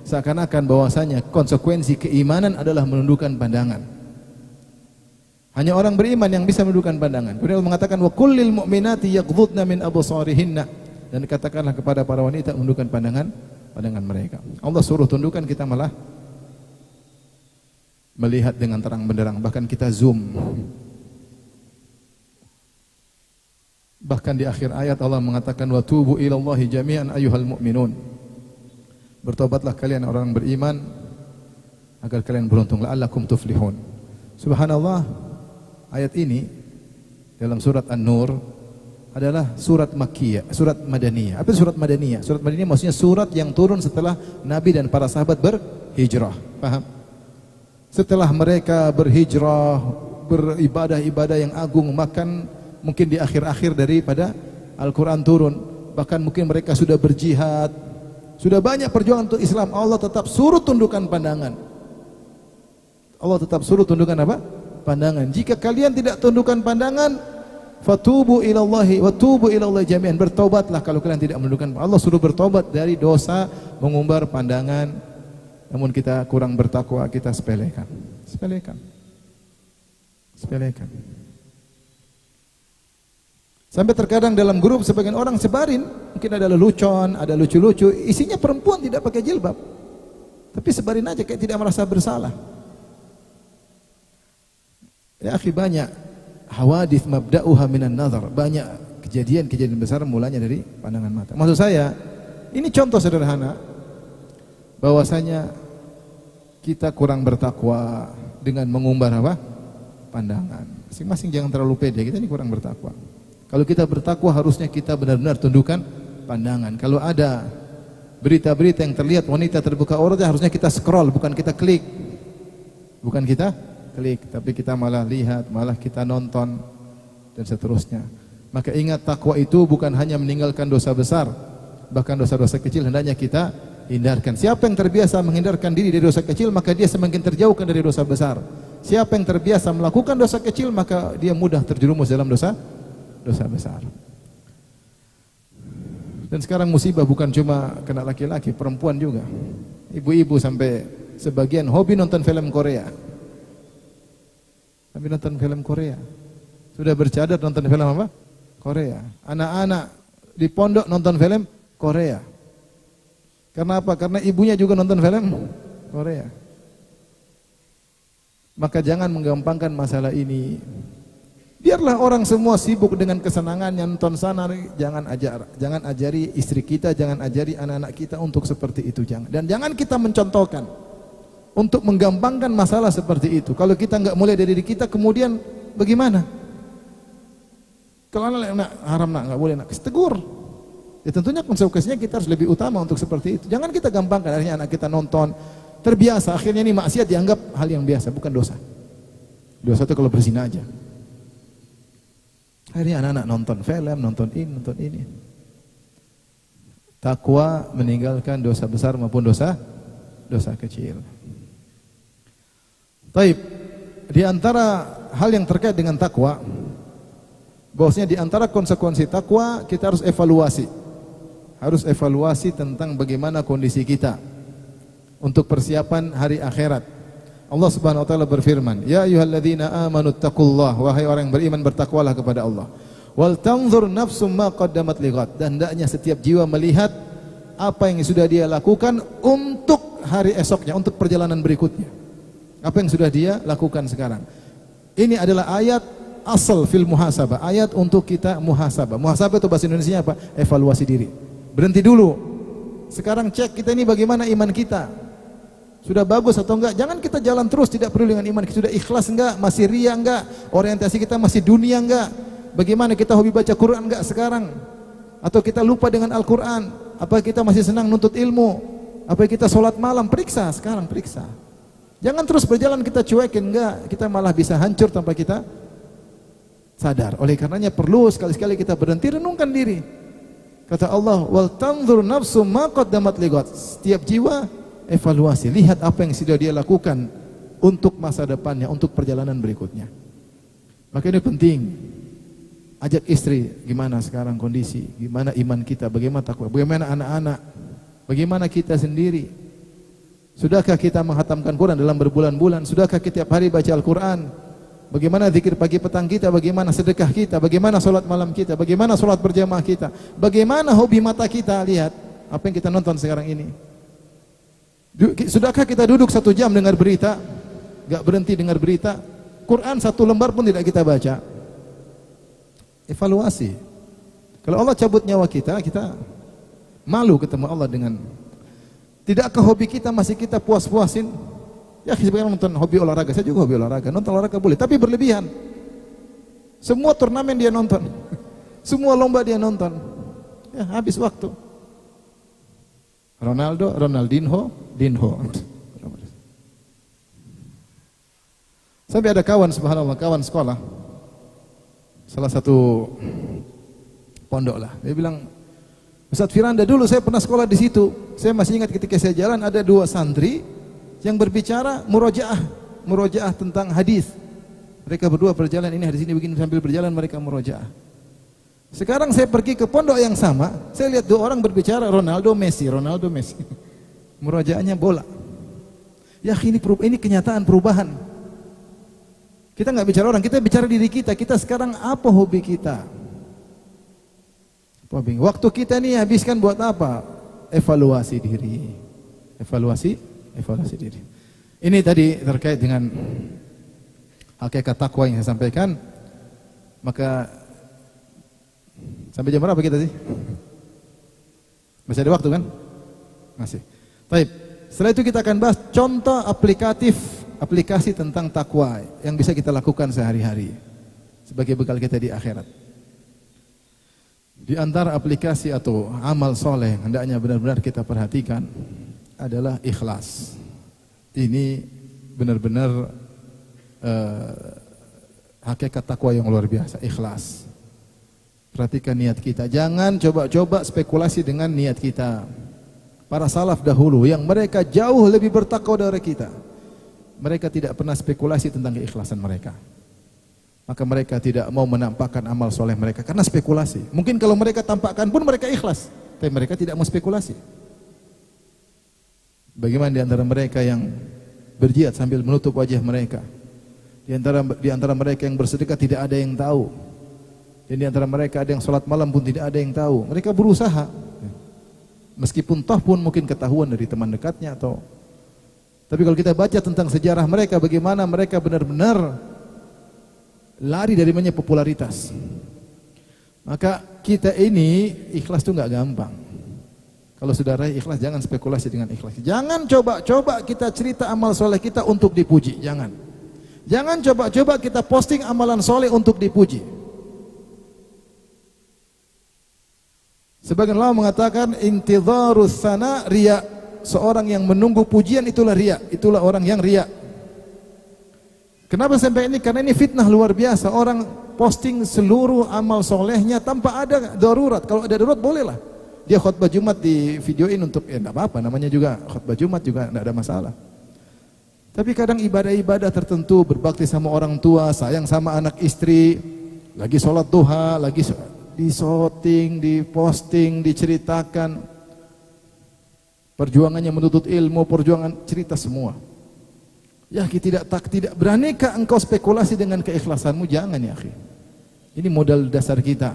seakan-akan bahwasanya konsekuensi keimanan adalah menundukkan pandangan. Hanya orang beriman yang bisa menundukkan pandangan. Kemudian Allah mengatakan wa kullil mu'minati yaghdudna min absarihinna, dan katakanlah kepada para wanita menundukkan pandangan mereka. Allah suruh tundukkan, kita malah melihat dengan terang benderang, bahkan kita zoom. Bahkan di akhir ayat Allah mengatakan wa tubu ilallahi jami'an ayyuhal mu'minun. Bertobatlah kalian orang beriman agar kalian beruntung, la'allakum tuflihun. Subhanallah, ayat ini dalam surat An-Nur adalah surat Makkiyah, surat Madaniyah. Apa surat Madaniyah? Surat Madaniyah maksudnya surat yang turun setelah Nabi dan para sahabat berhijrah. Paham? Setelah mereka berhijrah, beribadah-ibadah yang agung, makan mungkin di akhir-akhir daripada Al-Quran turun, bahkan mungkin mereka sudah berjihad, sudah banyak perjuangan untuk Islam. Allah tetap suruh tundukkan pandangan. Allah tetap suruh tundukkan apa? pandangan. Jika kalian tidak tundukkan pandangan, fatubu ilallahi wa tubu ilallahi jami'an. Bertobatlah kalau kalian tidak menundukkan. Allah suruh bertobat dari dosa mengumbar pandangan. Namun kita kurang bertakwa, kita sepelekan. Sepelekan. Sampai terkadang dalam grup sebagian orang sebarin, mungkin ada lelucon, ada lucu-lucu, isinya perempuan tidak pakai jilbab. Tapi sebarin aja kayak tidak merasa bersalah. Ya akhi, banyak hawadits mabda'uha minan nazar. Banyak kejadian-kejadian besar mulanya dari pandangan mata. Maksud saya, ini contoh sederhana bahwasanya kita kurang bertakwa dengan mengumbar apa? Pandangan. Masing-masing jangan terlalu pede, kita ini kurang bertakwa. Kalau kita bertakwa harusnya kita benar-benar tundukkan pandangan. Kalau ada berita-berita yang terlihat wanita terbuka auratnya, harusnya kita scroll, bukan kita klik. Bukan kita klik, tapi kita malah lihat, malah kita nonton dan seterusnya. Maka ingat, takwa itu bukan hanya meninggalkan dosa besar, bahkan dosa-dosa kecil hendaknya kita hindarkan. Siapa yang terbiasa menghindarkan diri dari dosa kecil, maka dia semakin terjauhkan dari dosa besar. Siapa yang terbiasa melakukan dosa kecil, maka dia mudah terjerumus dalam dosa besar. Dan sekarang musibah bukan cuma kena laki-laki, perempuan juga. Ibu-ibu sampai sebagian hobi nonton film Korea. Sudah bercadar nonton film apa? Korea. Anak-anak di pondok nonton film Korea. Karena apa? Karena ibunya juga nonton film Korea. Maka jangan menggampangkan masalah ini. Biarlah orang semua sibuk dengan kesenangannya, nonton sana, jangan ajari istri kita, jangan ajari anak-anak kita untuk seperti itu, jangan. Dan jangan kita mencontohkan untuk menggampangkan masalah seperti itu. Kalau kita enggak mulai dari diri kita, kemudian bagaimana? Kalau anak haram nak, enggak boleh nak, tegur. Ya tentunya konsekuensinya kita harus lebih utama untuk seperti itu. Jangan kita gampangkan, akhirnya anak kita nonton terbiasa, akhirnya ini maksiat dianggap hal yang biasa, bukan dosa. Dosa itu kalau berzina aja. Akhirnya anak-anak nonton film, nonton ini. Takwa meninggalkan dosa besar maupun dosa kecil. Taib, di antara hal yang terkait dengan takwa, bahwasanya di antara konsekuensi takwa kita harus evaluasi. Harus evaluasi tentang bagaimana kondisi kita untuk persiapan hari akhirat. Allah Subhanahu wa taala berfirman, "Ya ayyuhalladzina amanu taqullaha", wahai orang yang beriman bertakwalah kepada Allah. "Wal tanzur nafsum ma qaddamat lighad", dan hendaknya setiap jiwa melihat apa yang sudah dia lakukan untuk hari esoknya, untuk perjalanan berikutnya. Apa yang sudah dia lakukan sekarang. Ini adalah ayat asal fil muhasabah, ayat untuk kita muhasabah. Muhasabah itu bahasa Indonesianya apa? Evaluasi diri. Berhenti dulu. Sekarang cek kita ini bagaimana iman kita. Sudah bagus atau enggak? Jangan kita jalan terus tidak peduli dengan iman kita. Sudah ikhlas enggak? Masih riya enggak? Orientasi kita masih dunia enggak? Bagaimana kita hobi baca Quran enggak sekarang? Atau kita lupa dengan Al-Quran? Apa kita masih senang nuntut ilmu? Apa kita sholat malam? Periksa sekarang, periksa. Jangan terus berjalan kita cuekin, enggak. Kita malah bisa hancur tanpa kita sadar. Oleh karenanya perlu sekali-sekali kita berhenti, renungkan diri. Kata Allah, "Wal tanzur nafsum ma qaddamat lighad." Setiap jiwa evaluasi, lihat apa yang sudah dia lakukan untuk masa depannya, untuk perjalanan berikutnya. Maka ini penting. Ajak istri, gimana sekarang kondisi, gimana iman kita, bagaimana takwa, bagaimana anak-anak, bagaimana kita sendiri. Sudahkah kita menghatamkan Quran dalam berbulan-bulan? Sudahkah kita tiap hari baca Al-Quran? Bagaimana zikir pagi petang kita, bagaimana sedekah kita, bagaimana sholat malam kita, bagaimana sholat berjamaah kita, bagaimana hobi mata kita, lihat apa yang kita nonton sekarang ini. Sudahkah kita duduk 1 jam dengar berita, gak berhenti dengar berita, Quran 1 lembar pun tidak kita baca. Evaluasi. Kalau Allah cabut nyawa kita, kita malu ketemu Allah dengan. Tidakkah hobi kita masih kita puas-puasin? Ya sebagian nonton hobi olahraga, saya juga hobi olahraga, nonton olahraga boleh, tapi berlebihan. Semua turnamen dia nonton, semua lomba dia nonton, ya habis waktu. Ronaldo, Ronaldinho. Sampai ada kawan, subhanallah, kawan sekolah, salah satu pondok lah, dia bilang, Ustaz Firanda, dulu saya pernah sekolah di situ. Saya masih ingat ketika saya jalan ada 2 santri yang berbicara murojaah tentang hadis. Mereka berdua berjalan, ini hadis ini begini, sambil berjalan mereka murojaah. Sekarang saya pergi ke pondok yang sama, saya lihat dua orang berbicara Ronaldo Messi. Murojaahnya bola. Ya ini kenyataan perubahan. Kita nggak bicara orang, kita bicara diri kita. Kita sekarang apa hobi kita? Waktu kita ini habiskan buat apa? Evaluasi diri. Evaluasi diri. Ini tadi terkait dengan hakikat takwa yang saya sampaikan. Maka sampai jam berapa kita sih? Masih ada waktu kan? Masih. Baik. Setelah itu kita akan bahas contoh aplikasi tentang takwa yang bisa kita lakukan sehari-hari sebagai bekal kita di akhirat. Di antara aplikasi atau amal soleh yang hendaknya benar-benar kita perhatikan adalah ikhlas. Ini benar-benar hakikat takwa yang luar biasa, ikhlas. Perhatikan niat kita, jangan coba-coba spekulasi dengan niat kita. Para salaf dahulu yang mereka jauh lebih bertakwa dari kita, mereka tidak pernah spekulasi tentang keikhlasan mereka. Maka mereka tidak mau menampakkan amal soleh mereka karena spekulasi. Mungkin kalau mereka tampakkan pun mereka ikhlas, tapi mereka tidak mau spekulasi. Bagaimana di antara mereka yang berjihad sambil menutup wajah mereka? Di antara mereka yang bersedekah tidak ada yang tahu. Dan di antara mereka ada yang sholat malam pun tidak ada yang tahu. Mereka berusaha. Meskipun toh pun mungkin ketahuan dari teman dekatnya atau. Tapi kalau kita baca tentang sejarah mereka, bagaimana mereka benar-benar lari dari banyak popularitas. Maka kita ini ikhlas itu nggak gampang. Kalau sudah raih ikhlas, jangan spekulasi dengan ikhlas. Jangan coba-coba kita cerita amal soleh kita untuk dipuji. Jangan coba-coba kita posting amalan soleh untuk dipuji. Sebagian ulama mengatakan intidharus sana riya. Seorang yang menunggu pujian itulah riya. Itulah orang yang riya. Kenapa sampai ini? Karena ini fitnah luar biasa. Orang posting seluruh amal solehnya tanpa ada darurat. Kalau ada darurat bolehlah. Dia khutbah Jumat di videoin untuk enggak apa-apa, namanya juga khutbah Jumat juga enggak ada masalah. Tapi kadang ibadah-ibadah tertentu, berbakti sama orang tua, sayang sama anak istri, lagi sholat duha, lagi di-shooting, di-posting, diceritakan perjuangannya menuntut ilmu, perjuangan cerita semua. Ya, tidak beranikah engkau spekulasi dengan keikhlasanmu? Jangan ya, akhi. Ini modal dasar kita.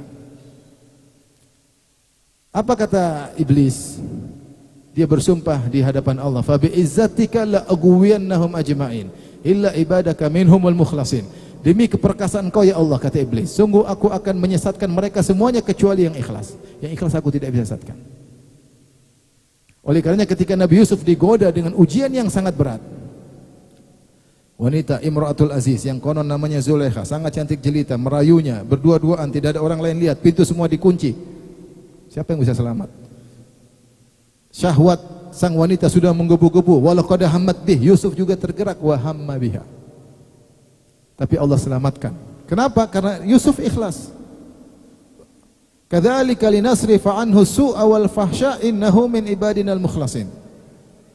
Apa kata iblis? Dia bersumpah di hadapan Allah, "Fa bi izzatika la aghwiyannahum ajma'in illa ibadaka minhumul mukhlasin." Demi keperkasaan Engkau ya Allah, kata iblis, sungguh aku akan menyesatkan mereka semuanya kecuali yang ikhlas. Yang ikhlas aku tidak bisa sesatkan. Oleh karenanya ketika Nabi Yusuf digoda dengan ujian yang sangat berat, wanita Imra'atul Aziz yang konon namanya Zulekha, sangat cantik jelita, merayunya, berdua-duaan, tidak ada orang lain lihat, pintu semua dikunci. Siapa yang bisa selamat? Syahwat sang wanita sudah menggebu-gebu, walau qad hammat bih, Yusuf juga tergerak wa hamma biha. Tapi Allah selamatkan. Kenapa? Karena Yusuf ikhlas. Kadzalika linasrifa anhu su'a wal fahsya innahu min ibadinal mukhlasin.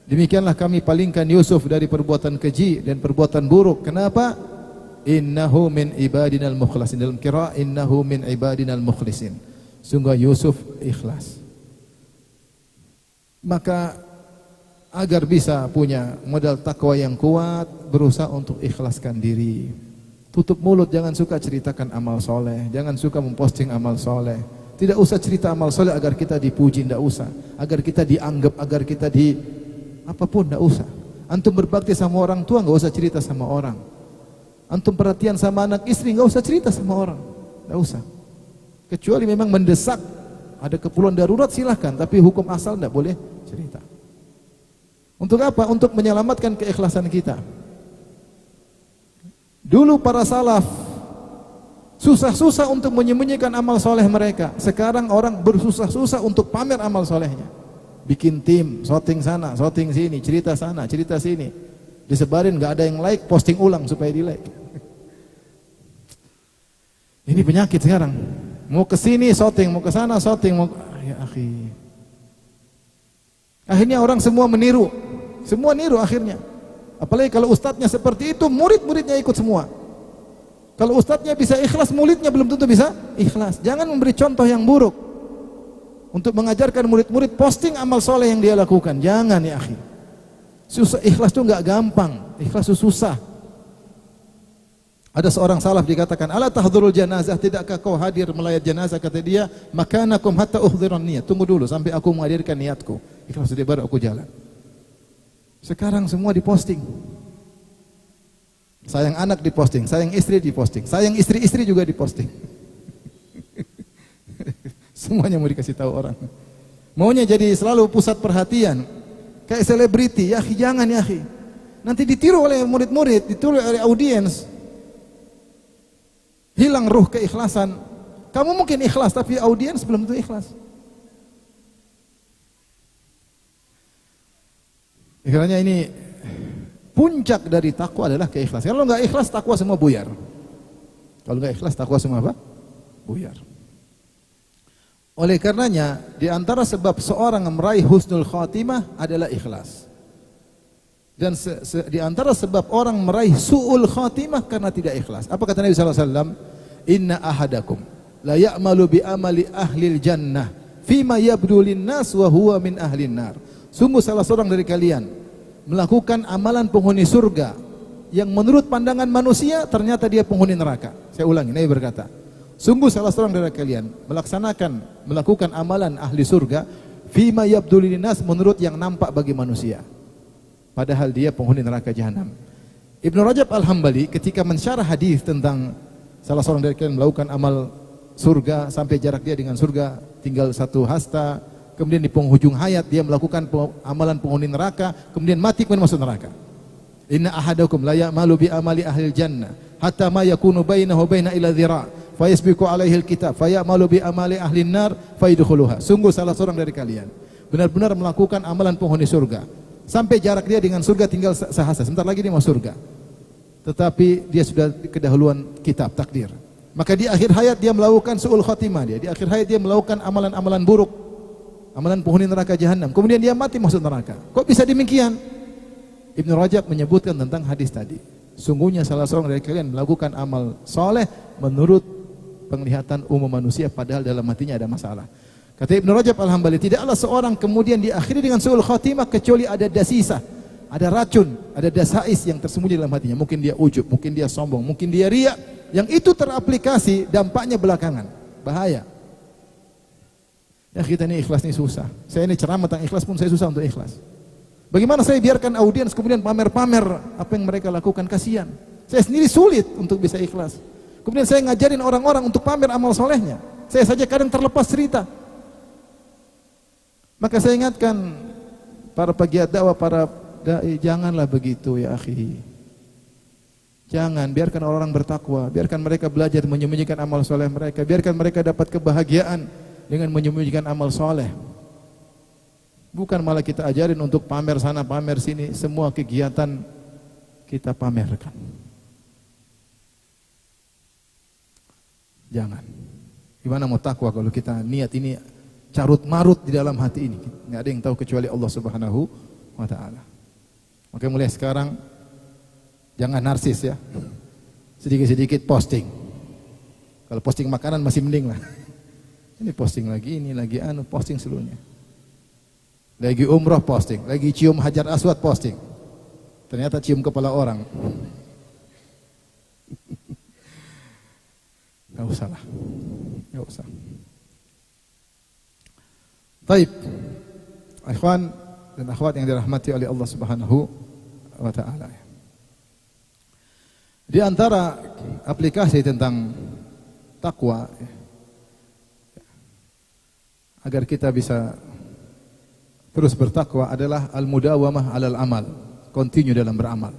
Demikianlah kami palingkan Yusuf dari perbuatan keji dan perbuatan buruk. Kenapa? Innahu min ibadinal mukhlasin. Dalam qiraah innahu min ibadinal mukhlisin. Sungguh Yusuf ikhlas. Maka agar bisa punya modal takwa yang kuat, berusaha untuk ikhlaskan diri. Tutup mulut, jangan suka ceritakan amal soleh, jangan suka memposting amal soleh. Tidak usah cerita amal soleh agar kita dipuji, tidak usah. Agar kita dianggap, agar kita apapun, tidak usah. Antum berbakti sama orang tua, nggak usah cerita sama orang. Antum perhatian sama anak istri, nggak usah cerita sama orang, tidak usah. Kecuali memang mendesak, ada keperluan darurat silahkan, tapi hukum asal tidak boleh cerita. Untuk apa? Untuk menyelamatkan keikhlasan kita. Dulu para salaf susah-susah untuk menyembunyikan amal soleh mereka. Sekarang orang bersusah-susah untuk pamer amal solehnya. Bikin tim, shooting sana, shooting sini, cerita sana, cerita sini. Disebarin, nggak ada yang like, posting ulang supaya di like. Ini penyakit sekarang. Mau ke sini shooting, mau ke sana shooting, ya akhi. Akhirnya orang semua meniru. Semua niru akhirnya. Apalagi kalau ustadznya seperti itu, murid-muridnya ikut semua. Kalau ustadznya bisa ikhlas, muridnya belum tentu bisa ikhlas. Jangan memberi contoh yang buruk untuk mengajarkan murid-murid posting amal soleh yang dia lakukan. Jangan ya akhi. Susah, ikhlas itu enggak gampang. Ikhlas itu susah. Ada seorang salaf dikatakan, "Ala tahdhurul janazah, tidakkah kau hadir melayat jenazah?" Kata dia, "Makanakum hatta uhdhiran niyat." Tunggu dulu sampai aku menghadirkan niatku. Ikhlas dia baru aku jalan. Sekarang semua diposting. Sayang anak diposting, sayang istri diposting, sayang istri-istri juga diposting. Semuanya mau dikasih tahu orang. Maunya jadi selalu pusat perhatian. Kayak selebriti, ya akhi, jangan ya akhi. Nanti ditiru oleh murid-murid, ditiru oleh audiens. Hilang ruh keikhlasan. Kamu mungkin ikhlas tapi audiens belum tentu ikhlas. Akhirnya ini puncak dari takwa adalah keikhlasan. Kalau enggak ikhlas, takwa semua buyar. Kalau enggak ikhlas, takwa semua apa? Buyar. Oleh karenanya, di antara sebab seorang meraih husnul khatimah adalah ikhlas. Dan di antara sebab orang meraih su'ul khatimah karena tidak ikhlas. Apa kata Nabi sallallahu alaihi wasallam? Inna ahadakum la ya'malu bi amali ahlil jannah fima yabdu linnas wa huwa min ahlin nar. Sungguh salah seorang dari kalian melakukan amalan penghuni surga yang menurut pandangan manusia ternyata dia penghuni neraka. Saya ulangi, Nabi berkata, sungguh salah seorang dari kalian melakukan amalan ahli surga fima yabdu linnas, menurut yang nampak bagi manusia, padahal dia penghuni neraka jahanam. Ibnu Rajab Al-Hambali ketika mensyarah hadis tentang salah seorang dari kalian melakukan amal surga sampai jarak dia dengan surga tinggal satu hasta, kemudian di penghujung hayat dia melakukan amalan penghuni neraka, kemudian mati kemudian masuk neraka. Inna ahadakum la ya'malu bi amali ahlil jannah hatta ma yakunu bainahu baina ila dhira' fa yasbiqu alaihi alkitab fa ya'malu bi amali ahlin nar fa yadkhuluha. Sungguh salah seorang dari kalian benar-benar melakukan amalan penghuni surga sampai jarak dia dengan surga tinggal sehasta, sebentar lagi dia masuk surga. Tetapi dia sudah kedahuluan kitab takdir. Maka di akhir hayat dia melakukan su'ul khatimah, di akhir hayat dia melakukan amalan-amalan buruk, amalan penghuni neraka jahanam. Kemudian dia mati masuk neraka. Kok bisa demikian? Ibnu Rajab menyebutkan tentang hadis tadi. Sungguhnya salah seorang dari kalian melakukan amal soleh menurut penglihatan umum manusia, padahal dalam hatinya ada masalah. Kata Ibnu Rajab Al-Hambali, tidaklah seorang kemudian diakhiri dengan su'ul khatimah kecuali ada dasisah, ada racun, ada dasais yang tersembunyi dalam hatinya. Mungkin dia ujub, mungkin dia sombong, mungkin dia riya, yang itu teraplikasi dampaknya belakangan. Bahaya. Ya kita ini ikhlas ini susah. Saya ini ceramah tentang ikhlas pun saya susah untuk ikhlas. Bagaimana saya biarkan audiens kemudian pamer-pamer apa yang mereka lakukan, kasihan. Saya sendiri sulit untuk bisa ikhlas. Kemudian saya ngajarin orang-orang untuk pamer amal solehnya. Saya saja kadang terlepas cerita. Maka saya ingatkan para pegiat dakwah, para dai, janganlah begitu ya akhi. Jangan, biarkan orang bertakwa, biarkan mereka belajar menyembunyikan amal soleh mereka, biarkan mereka dapat kebahagiaan dengan menyembunyikan amal soleh. Bukan malah kita ajarin untuk pamer sana pamer sini, semua kegiatan kita pamerkan. Jangan. Gimana mau takwa kalau kita niat ini carut marut di dalam hati ini? Nggak ada yang tahu kecuali Allah Subhanahu wa Ta'ala. Maka mulai sekarang jangan narsis ya. Sedikit-sedikit posting. Kalau posting makanan masih mending lah. Ini posting lagi, ini lagi posting seluruhnya. Lagi umroh posting, lagi cium hajar aswad posting. Ternyata cium kepala orang. Gak usah lah. Gak usah. Taib. Ikhwan dan akhwat yang dirahmati oleh Allah Subhanahu wa Ta'ala. Di antara aplikasi tentang takwa agar kita bisa terus bertakwa adalah al-mudawamah 'alal amal, continue dalam beramal.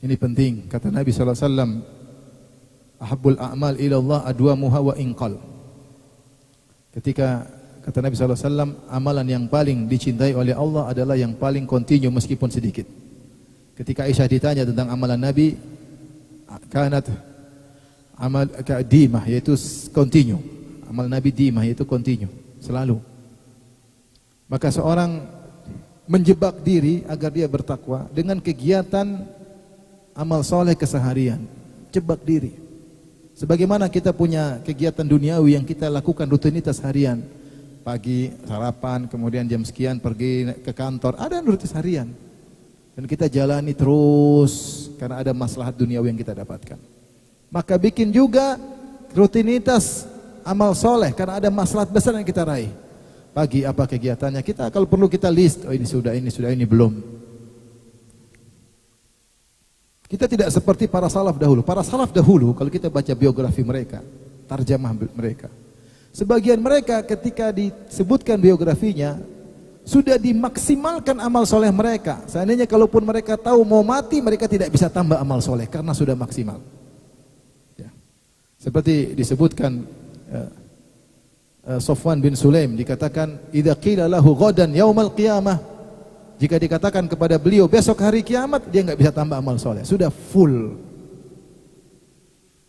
Ini penting. Kata Nabi sallallahu alaihi wasallam, ahabbul a'mal ila Allah adwamuha wa inqal. Ketika kata Nabi sallallahu alaihi wasallam, amalan yang paling dicintai oleh Allah adalah yang paling continue meskipun sedikit. Ketika Aisyah ditanya tentang amalan Nabi, kanat amal dimah, yaitu continue. Amal Nabi dimah, yaitu continue, selalu. Maka seorang menjebak diri agar dia bertakwa dengan kegiatan amal soleh keseharian. jebak diri. Sebagaimana kita punya kegiatan duniawi yang kita lakukan rutinitas harian. Pagi sarapan, kemudian jam sekian pergi ke kantor, ada rutinitas harian. Dan kita jalani terus karena ada maslahat duniawi yang kita dapatkan. Maka bikin juga rutinitas amal soleh karena ada maslahat besar yang kita raih. Pagi apa kegiatannya, kita kalau perlu kita list, oh ini sudah, ini belum. Kita tidak seperti para salaf dahulu. Para salaf dahulu kalau kita baca biografi mereka, tarjamah mereka, sebagian mereka ketika disebutkan biografinya sudah dimaksimalkan amal soleh mereka. Seandainya kalaupun mereka tahu mau mati, mereka tidak bisa tambah amal soleh karena sudah maksimal. Ya. Seperti disebutkan Sofwan bin Sulaim dikatakan, "Idza qila lahu ghadan yaumal qiyamah." Jika dikatakan kepada beliau besok hari kiamat, dia enggak bisa tambah amal soleh, sudah full.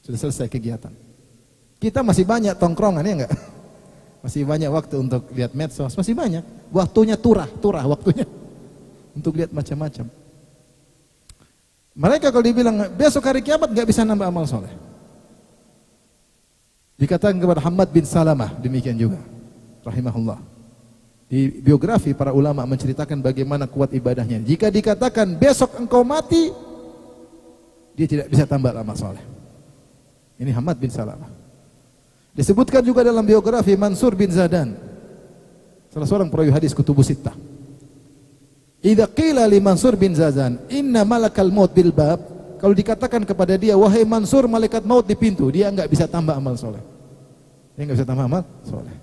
Sudah selesai kegiatan. Kita masih banyak tongkrongan ya enggak? Masih banyak waktu untuk lihat medsos, masih banyak. Waktunya turah waktunya untuk lihat macam-macam. Mereka kalau dibilang besok hari kiamat enggak bisa nambah amal soleh. Dikatakan kepada Hamad bin Salamah demikian juga, rahimahullah. Di biografi para ulama menceritakan bagaimana kuat ibadahnya. Jika dikatakan besok engkau mati, dia tidak bisa tambah amal soleh. Ini Hamad bin Salamah. Disebutkan juga dalam biografi Mansur bin Zadan, salah seorang perawi hadis Kutubus Sittah. Idza qila li Mansur bin Zadan, inna malakal maut bil bab, kalau dikatakan kepada dia, wahai Mansur, malaikat maut di pintu, dia enggak bisa tambah amal soleh. Dia enggak bisa tambah amal soleh.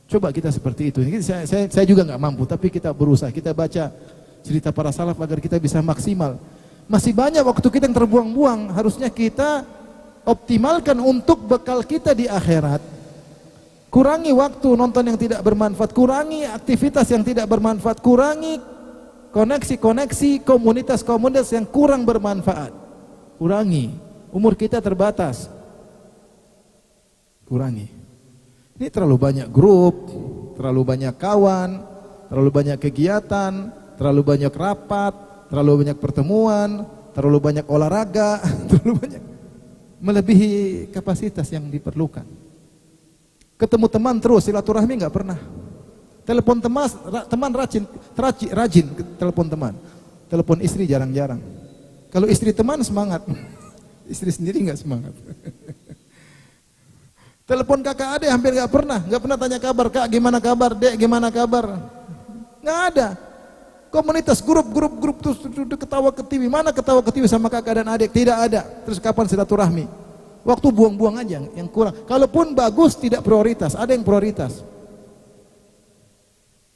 Coba kita seperti itu. Saya juga enggak mampu, tapi kita berusaha. Kita baca cerita para salaf agar kita bisa maksimal. Masih banyak waktu kita yang terbuang-buang. Harusnya kita optimalkan untuk bekal kita di akhirat. Kurangi waktu nonton yang tidak bermanfaat, kurangi aktivitas yang tidak bermanfaat, kurangi koneksi-koneksi, komunitas-komunitas yang kurang bermanfaat. Kurangi. Umur kita terbatas. Kurangi. Ini terlalu banyak grup, terlalu banyak kawan, terlalu banyak kegiatan, terlalu banyak rapat, terlalu banyak pertemuan, terlalu banyak olahraga, terlalu banyak, melebihi kapasitas yang diperlukan. Ketemu teman terus, silaturahmi enggak pernah. Telepon teman rajin telepon teman. Telepon istri jarang-jarang. Kalau istri teman semangat, istri sendiri enggak semangat. Telepon kakak adik hampir enggak pernah tanya kabar, Kak gimana kabar, Dek gimana kabar. Enggak ada. Komunitas grup terus ketawa ketiwi. Mana ketawa ketiwi sama kakak dan adik? Tidak ada. Terus kapan silaturahmi? Waktu buang-buang aja yang kurang. Kalaupun bagus tidak prioritas, ada yang prioritas.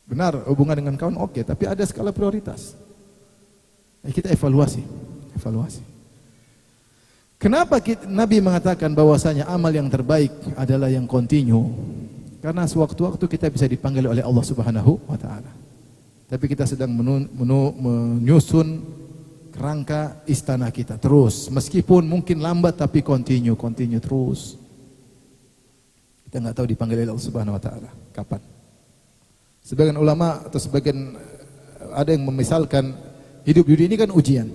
Benar, hubungan dengan kawan oke, tapi ada skala prioritas. Kita evaluasi. Kenapa Nabi mengatakan bahwasanya amal yang terbaik adalah yang kontinu? Karena sewaktu-waktu kita bisa dipanggil oleh Allah Subhanahu wa taala. Tapi kita sedang menyusun kerangka istana kita terus, meskipun mungkin lambat tapi kontinu terus. Kita enggak tahu dipanggil oleh Allah Subhanahu wa taala kapan. Sebagian ulama atau sebagian ada yang memisalkan hidup dunia ini kan ujian.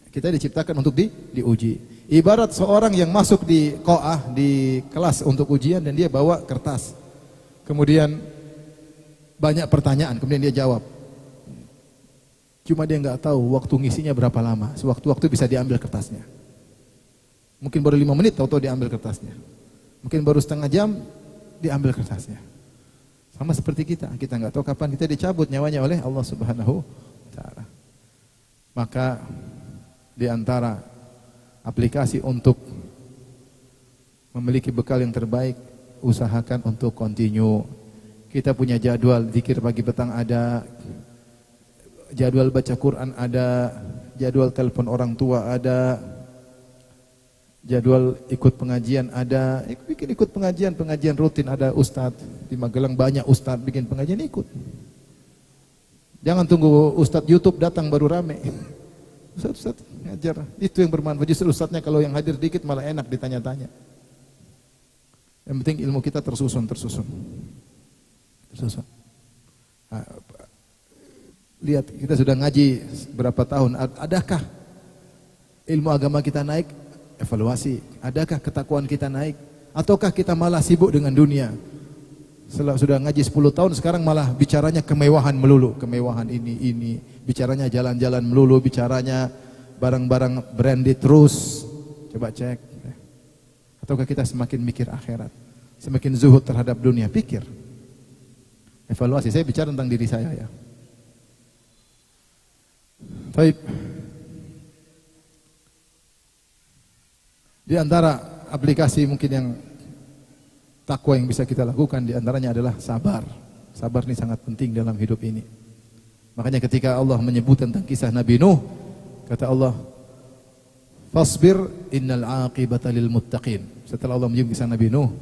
Kita diciptakan untuk diuji. Ibarat seorang yang masuk di qa'ah, di kelas untuk ujian dan dia bawa kertas. Kemudian banyak pertanyaan, kemudian dia jawab. Cuma dia enggak tahu waktu ngisinya berapa lama. Sewaktu-waktu bisa diambil kertasnya. Mungkin baru 5 menit tahu-tahu diambil kertasnya. Mungkin baru setengah jam diambil kertasnya. Sama seperti kita enggak tahu kapan kita dicabut nyawanya oleh Allah Subhanahu wa taala. Maka di antara aplikasi untuk memiliki bekal yang terbaik, usahakan untuk continue. Kita punya jadwal zikir pagi petang ada, jadwal baca Quran ada, jadwal telepon orang tua ada, jadwal ikut pengajian ada. Bikin ikut pengajian rutin ada ustadz. Di Magelang banyak ustadz bikin pengajian, ikut. Jangan tunggu ustadz YouTube datang baru rame. Ustadz ngajar, itu yang bermanfaat. Justru ustadznya kalau yang hadir dikit malah enak ditanya-tanya. Yang penting ilmu kita tersusun. Nah, lihat kita sudah ngaji berapa tahun, adakah Ilmu agama kita naik, evaluasi. Adakah ketakwaan kita naik? Ataukah kita malah sibuk dengan dunia? Setelah sudah ngaji 10 tahun, sekarang malah bicaranya kemewahan melulu. Kemewahan ini. Bicaranya jalan-jalan melulu, bicaranya barang-barang branded terus. Coba cek. Ataukah kita semakin mikir akhirat? Semakin zuhud terhadap dunia? Pikir. Evaluasi. Saya bicara tentang diri saya ya. Baik. Di antara aplikasi mungkin yang takwa yang bisa kita lakukan di antaranya adalah sabar. Sabar ini sangat penting dalam hidup ini. Makanya ketika Allah menyebut tentang kisah Nabi Nuh, kata Allah, "Fasbir innal 'aqibata lil muttaqin." Setelah Allah menyebut kisah Nabi Nuh,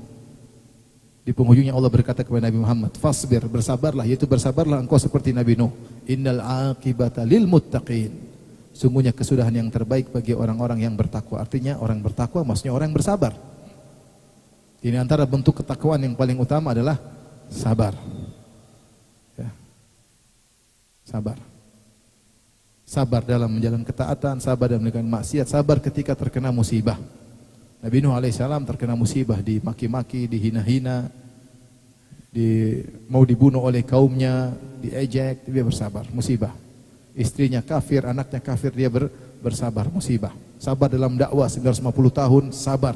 di penghujungnya Allah berkata kepada Nabi Muhammad, "Fasbir, bersabarlah, yaitu bersabarlah engkau seperti Nabi Nuh. Innal 'aqibata lil muttaqin." Sungguhnya kesudahan yang terbaik bagi orang-orang yang bertakwa. Artinya orang bertakwa maksudnya orang yang bersabar. Ini antara bentuk ketakwaan yang paling utama adalah sabar. Ya. Sabar. Sabar dalam menjalankan ketaatan, sabar dalam meninggalkan maksiat, sabar ketika terkena musibah. Nabi Nuh alaihissalam terkena musibah, dimaki-maki, dihina-hina, mau dibunuh oleh kaumnya, diejek, dia bersabar, musibah. Istrinya kafir, anaknya kafir, dia bersabar, musibah. Sabar dalam dakwah 950 tahun, sabar.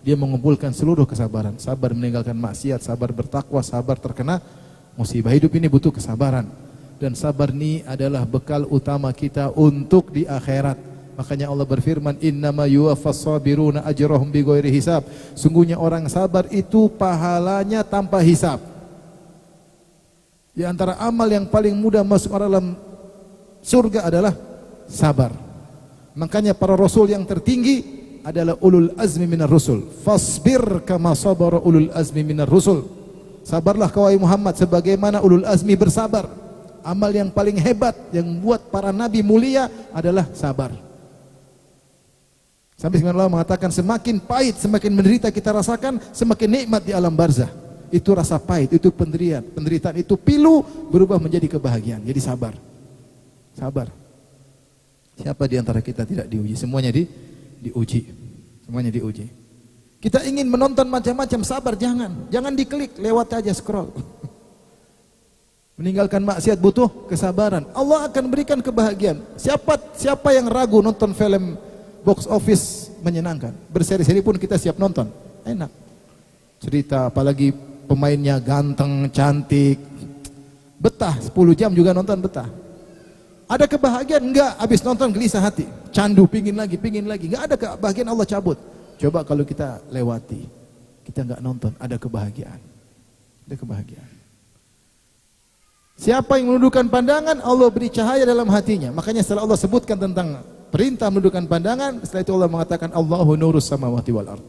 Dia mengumpulkan seluruh kesabaran, sabar meninggalkan maksiat, sabar bertakwa, sabar terkena musibah. Hidup ini butuh kesabaran. Dan sabar ini adalah bekal utama kita untuk di akhirat. Makanya Allah berfirman, "Innama yuwaffas sabiruna ajrahum bighairi hisab." Sungguhnya orang sabar itu pahalanya tanpa hisab. Di antara amal yang paling mudah masuk dalam surga adalah sabar. Makanya para rasul yang tertinggi adalah ulul azmi minar rusul. Fasbir kama sabara ulul azmi minar rusul. Sabarlah kau Muhammad sebagaimana ulul azmi bersabar. Amal yang paling hebat yang buat para nabi mulia adalah sabar. Sampai Allah mengatakan semakin pahit, semakin menderita kita rasakan, semakin nikmat di alam barzah. Itu rasa pahit, itu penderitaan. Penderitaan itu pilu berubah menjadi kebahagiaan. Jadi sabar. Sabar. Siapa di antara kita tidak diuji? Semuanya diuji. Semuanya diuji. Kita ingin menonton macam-macam, sabar, jangan diklik, lewat aja, scroll. Meninggalkan maksiat butuh kesabaran. Allah akan berikan kebahagiaan. Siapa yang ragu nonton film box office menyenangkan? Berseri-seri pun kita siap nonton. Enak. Cerita apalagi pemainnya ganteng, cantik. Betah, 10 jam juga nonton betah. Ada kebahagiaan? Enggak, habis nonton gelisah hati. Candu, pingin lagi. Enggak ada kebahagiaan, Allah cabut. Coba kalau kita lewati, kita enggak nonton, ada kebahagiaan. Ada kebahagiaan. Siapa yang menundukkan pandangan, Allah beri cahaya dalam hatinya. Makanya setelah Allah sebutkan tentang perintah menundukkan pandangan, setelah itu Allah mengatakan Allahu nurus samawati wal ardh.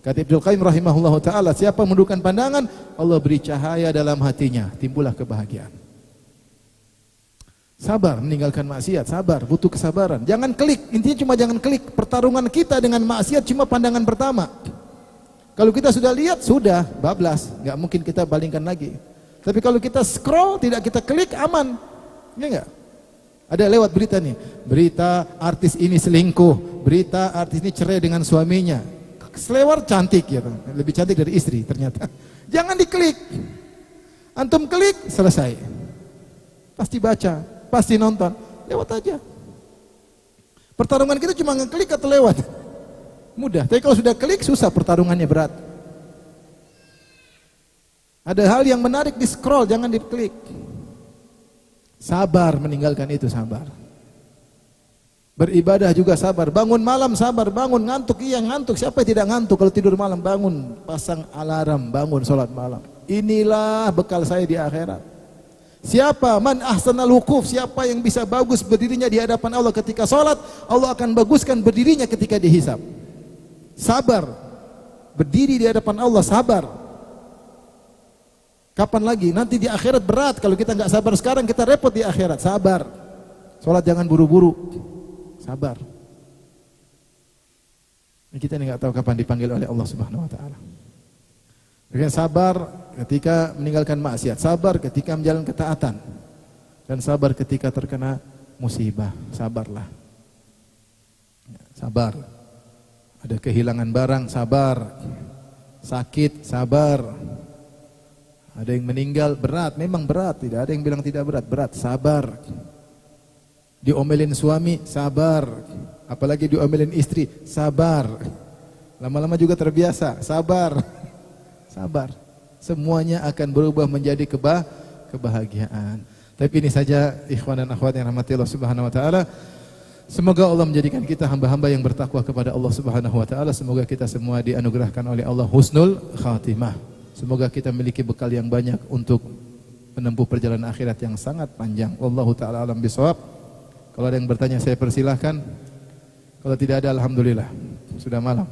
Kata Ibnu Qayyim rahimahullahu taala, siapa menundukkan pandangan, Allah beri cahaya dalam hatinya, timbullah kebahagiaan. Sabar meninggalkan maksiat, sabar, butuh kesabaran. Jangan klik, intinya cuma jangan klik. Pertarungan kita dengan maksiat cuma pandangan pertama. Kalau kita sudah lihat, sudah bablas, nggak mungkin kita balingkan lagi. Tapi kalau kita scroll, tidak kita klik, aman. Ya enggak? Ada lewat berita nih, berita artis ini selingkuh, berita artis ini cerai dengan suaminya. Selewar cantik gitu, lebih cantik dari istri ternyata. Jangan diklik. Antum klik, selesai. Pasti baca. Pasti nonton, lewat aja. Pertarungan kita cuma ngeklik atau lewat, mudah. Tapi kalau sudah klik susah, pertarungannya berat. Ada hal yang menarik di scroll, jangan diklik. Sabar meninggalkan itu, sabar. Beribadah juga sabar. Bangun malam sabar, bangun ngantuk, iya ngantuk. Siapa yang tidak ngantuk kalau tidur malam? Bangun, pasang alarm, bangun sholat malam. Inilah bekal saya di akhirat. Siapa man ahsanal wukuf, siapa yang bisa bagus berdirinya di hadapan Allah ketika sholat, Allah akan baguskan berdirinya ketika dihisab. Sabar, berdiri di hadapan Allah, sabar. Kapan lagi? Nanti di akhirat berat. Kalau kita nggak sabar sekarang, kita repot di akhirat. Sabar. Sholat jangan buru-buru. Sabar. Kita ini nggak tahu kapan dipanggil oleh Allah Subhanahu Wa Taala. Dengan sabar ketika meninggalkan maksiat, sabar ketika menjalankan ketaatan, dan sabar ketika terkena musibah. Sabarlah. sabar. Ada kehilangan barang, sabar. Sakit, sabar. Ada yang meninggal, berat, memang berat. Tidak ada yang bilang tidak berat, berat, sabar. Diomelin suami, sabar. Apalagi diomelin istri, sabar. Lama-lama juga terbiasa, sabar. Sabar. Semuanya akan berubah menjadi kebahagiaan. Tapi ini saja ikhwan dan akhwat yang rahmati Allah Subhanahu wa taala. Semoga Allah menjadikan kita hamba-hamba yang bertakwa kepada Allah Subhanahu wa taala. Semoga kita semua dianugerahkan oleh Allah husnul khatimah. Semoga kita memiliki bekal yang banyak untuk menempuh perjalanan akhirat yang sangat panjang. Wallahu taala alam bisawab. Kalau ada yang bertanya saya persilahkan. Kalau tidak ada alhamdulillah. Sudah malam.